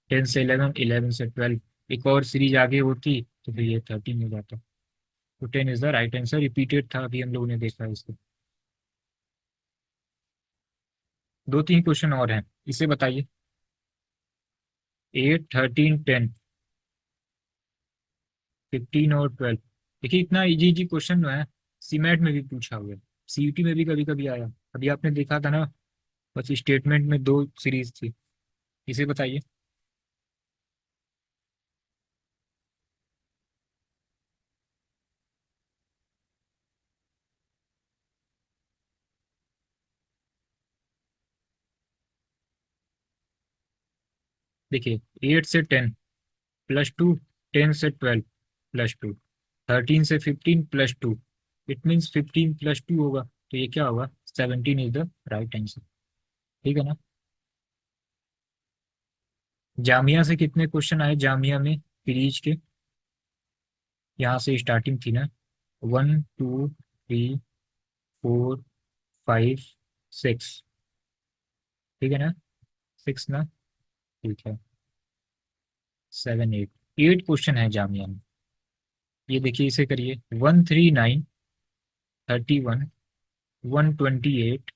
10 से 11, 11 से 12। एक और सीरीज आगे होती तो फिर ये 13 हो जाता। तो 10 is the right answer. Repeated था, अभी हम लोगों ने देखा इसको। 2 3 क्वेश्चन और हैं, इसे बताइए। 8 13 10, 15 और 12। देखिए इतना इजी इजी क्वेश्चन जो है, सीमेट में भी पूछा हुआ है, सीयूटी में भी कभी कभी आया। अभी आपने देखा था ना, बस स्टेटमेंट में दो सीरीज थी। इसे बताइए। देखिए, 8 से 10 +2, 10 से 12 +2, 13 से 15 +2, इट मीन्स 15 + 2 होगा, तो ये क्या होगा, 17 इज द राइट आंसर। ठीक है ना। जामिया से कितने क्वेश्चन आए, जामिया में सीरीज के, यहाँ से स्टार्टिंग थी ना, 1 2 3 4 5 6। ठीक है ना, 6 ना, ठीक है, 7 8 क्वेश्चन है जामिया में। ये देखिए, इसे करिए, 139, 31, 128,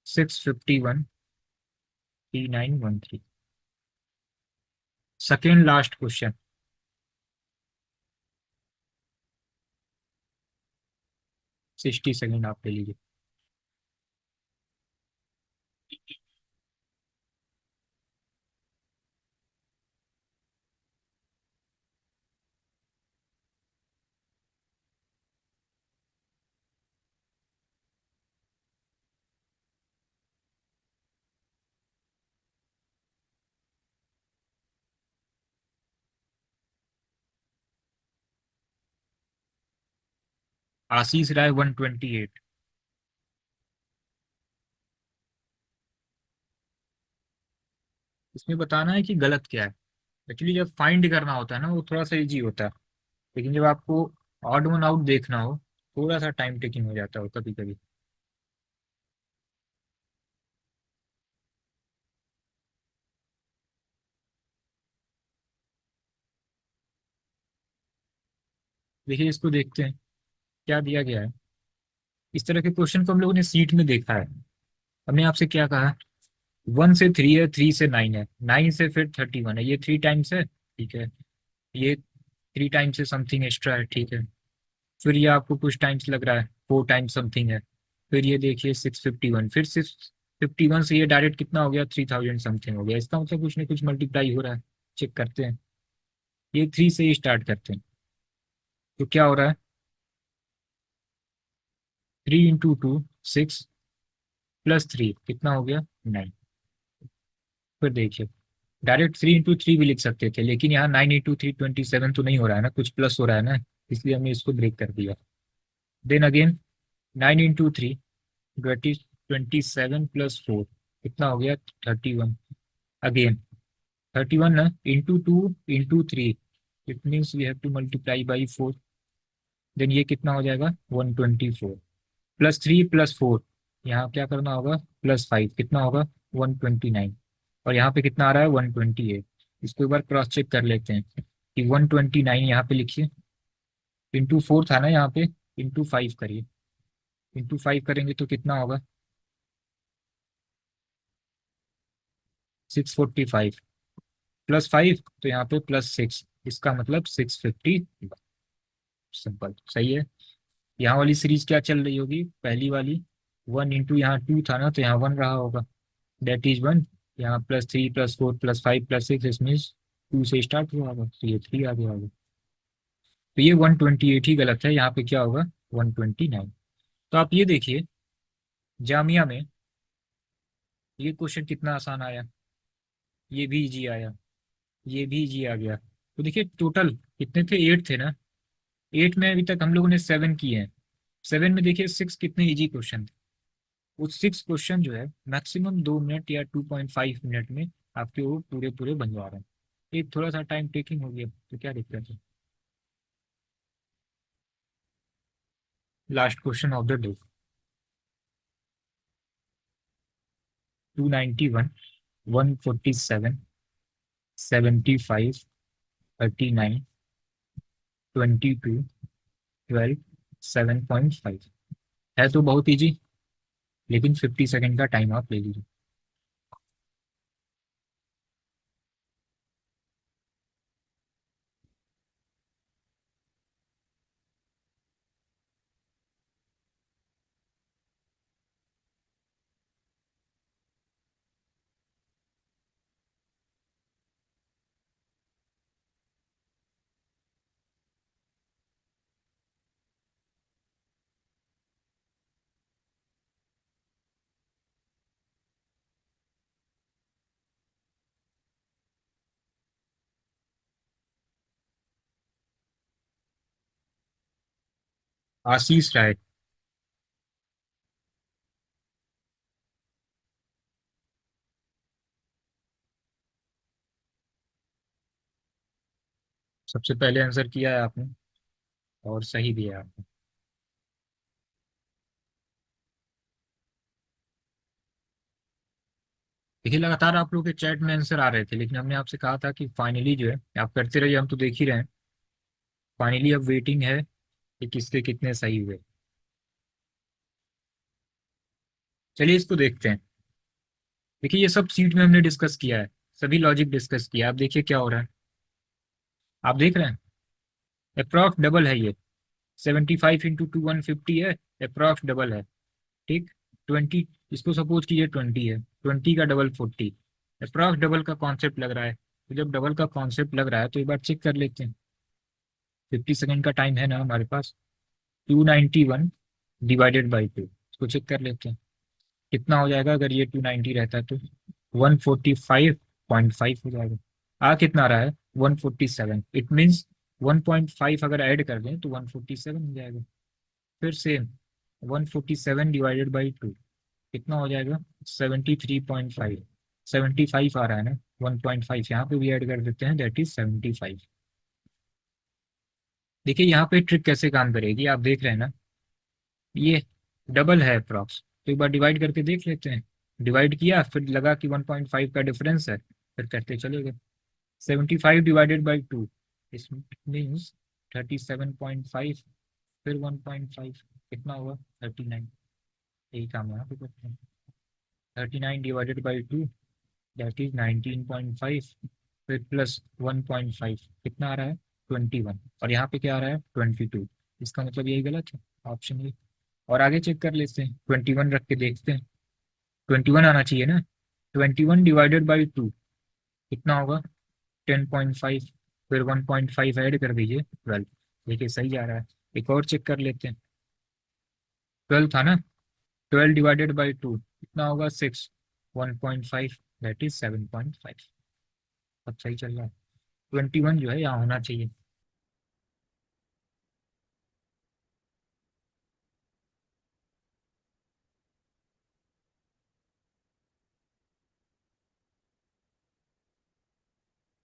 651, 3913। सेकेंड लास्ट क्वेश्चन, 60 सेकेंड आप ले लीजिए। आशीष राय 128। इसमें बताना है कि गलत क्या है। एक्चुअली जब फाइंड करना होता है ना, वो थोड़ा सा इजी होता है, लेकिन जब आपको ऑड वन आउट देखना हो, थोड़ा सा टाइम टेकिंग हो जाता है कभी कभी। देखिए, इसको देखते हैं क्या दिया गया है। इस तरह के क्वेश्चन को हम लोगों ने सीट में देखा है। हमने आपसे क्या कहा, 1 से 3 है, 3 से 9 है, 9 से फिर 31 है, ये 3 टाइम्स है, ठीक है। ये 3 टाइम्स से समथिंग एक्स्ट्रा है, ठीक है। फिर ये आपको कुछ टाइम्स लग रहा है, 4 टाइम्स समथिंग है। फिर ये देखिए 651, फिर 651 से ये डायरेक्ट कितना हो गया, 3000 समथिंग हो गया। इसका मतलब कुछ ना कुछ मल्टीप्लाई हो रहा है। चेक करते हैं, ये 3 से ही स्टार्ट करते हैं, तो क्या हो रहा है, 3 × 2 6, +3 कितना हो गया, 9। फिर देखिए, डायरेक्ट 3 × 3 भी लिख सकते थे, लेकिन यहाँ 9 × 3 27 तो नहीं हो रहा है ना, कुछ प्लस हो रहा है ना, इसलिए हमने इसको ब्रेक कर दिया। देन अगेन 9 × 3 27 + 4 कितना हो गया, 31। अगेन 31 ना, × 2 × 3, it means we have to multiply by 4। Then ये कितना हो जाएगा, 124, +3 + 4, यहाँ क्या करना होगा, +5 कितना होगा, 129। और यहाँ पे कितना आ रहा है, 128। इसको एक बार क्रॉस चेक कर लेते हैं कि 129 यहाँ पे लिखिए, × 4 था ना यहाँ पे, × 5 करिए, × 5 करेंगे तो कितना होगा, 645, +5 तो यहाँ पे +6, इसका मतलब 650। सिंपल, सही है। यहाँ वाली सीरीज क्या चल रही होगी, पहली वाली, 1 × यहाँ 2 था ना, तो यहाँ 1 रहा होगा, दैट इज 1। यहाँ +3 + 4 + 5 + 6, इस मीन्स 2 से स्टार्ट हुआ होगा, तो ये 3 आ गया होगा। तो ये 128 ही गलत है, यहाँ पे क्या होगा, 129। तो आप ये देखिए, जामिया में ये क्वेश्चन कितना आसान आया, ये भी इजी आया, ये भी इजी आ गया। तो देखिए, टोटल कितने थे, 8 थे ना, 8 में अभी तक हम लोगों ने 7 किए हैं। 7 में देखिए 6 कितने इजी क्वेश्चन थे। वो 6 क्वेश्चन जो है मैक्सिमम 2 मिनट या 2.5 मिनट में आपके वो पूरे पूरे बन जा रहे हैं। एक थोड़ा सा टाइम टेकिंग हो गया, तो क्या दिक्कत है। Last question of the day, 291, 147, 75, 39, 22, 12, 7.5। है तो बहुत इजी, लेकिन 50 सेकेंड का टाइम आप ले लीजिए। आशीष राय। सबसे पहले आंसर किया है आपने और सही भी है आपने। देखिए लगातार आप लोग के चैट में आंसर आ रहे थे, लेकिन हमने आपसे कहा था कि फाइनली जो है आप करते रहिए, हम तो देख ही रहे हैं। फाइनली अब वेटिंग है कि किसके कितने सही हुए। चलिए इसको देखते हैं। देखिए ये सब सीट में हमने डिस्कस किया है, सभी लॉजिक डिस्कस किया है। आप देखिए क्या हो रहा है, आप देख रहे हैं अप्रॉक्स डबल है ये। 75 इंटू टू 150 है, अप्रॉक्स डबल है। ठीक। 20, इसको सपोज कीजिए 20 है, 20 का डबल 40। अप्रॉक्स डबल का कॉन्सेप्ट लग रहा है, तो जब डबल का कॉन्सेप्ट लग रहा है तो एक बार चेक कर लेते हैं। 50 सेकेंड का टाइम है ना हमारे पास। 291 डिवाइडेड बाई 2, इसको चेक कर लेते हैं कितना हो जाएगा। अगर ये 290 रहता है तो 145.5 हो जाएगा। आ कितना रहा है 147, इट मीन्स 1.5 अगर ऐड कर दें तो 147 हो जाएगा। फिर सेम 147 डिवाइडेड बाई 2 कितना हो जाएगा 73.5। 75 आ रहा है ना, 1.5 यहाँ पे भी ऐड कर देते हैं, दैट इज 75। देखिए यहाँ पे ट्रिक कैसे काम करेगी, आप देख रहे हैं ना, ये डबल है अप्रॉक्स, तो एक बार डिवाइड करके देख लेते हैं। डिवाइड किया फिर लगा कि 1.5 का डिफरेंस है, फिर करते चले गए। 75 डिवाइडेड बाई 2 इस मीन्स 37.5, फिर 1.5 कितना हुआ 39। यही काम यहाँ पे करते हैं। 39 डिवाइडेड बाई 2 दैट इज 19.5, फिर प्लस 1.5 कितना आ रहा है 21, और यहाँ पे क्या आ रहा है 22। इसका मतलब यही गलत है, ऑप्शन ए। और आगे चेक कर लेते हैं, 21 रख के देखते हैं। 21 आना चाहिए ना। 21 डिवाइडेड बाई 2 कितना होगा 10.5, फिर 1.5 ऐड कर दीजिए 12। देखिए सही जा रहा है। एक और चेक कर लेते हैं। 12 था ना, 12 डिवाइडेड बाई 2 कितना होगा 6, 1.5 दैट इज 7.5। अब सही चल रहा है। 21 जो है यहाँ होना चाहिए।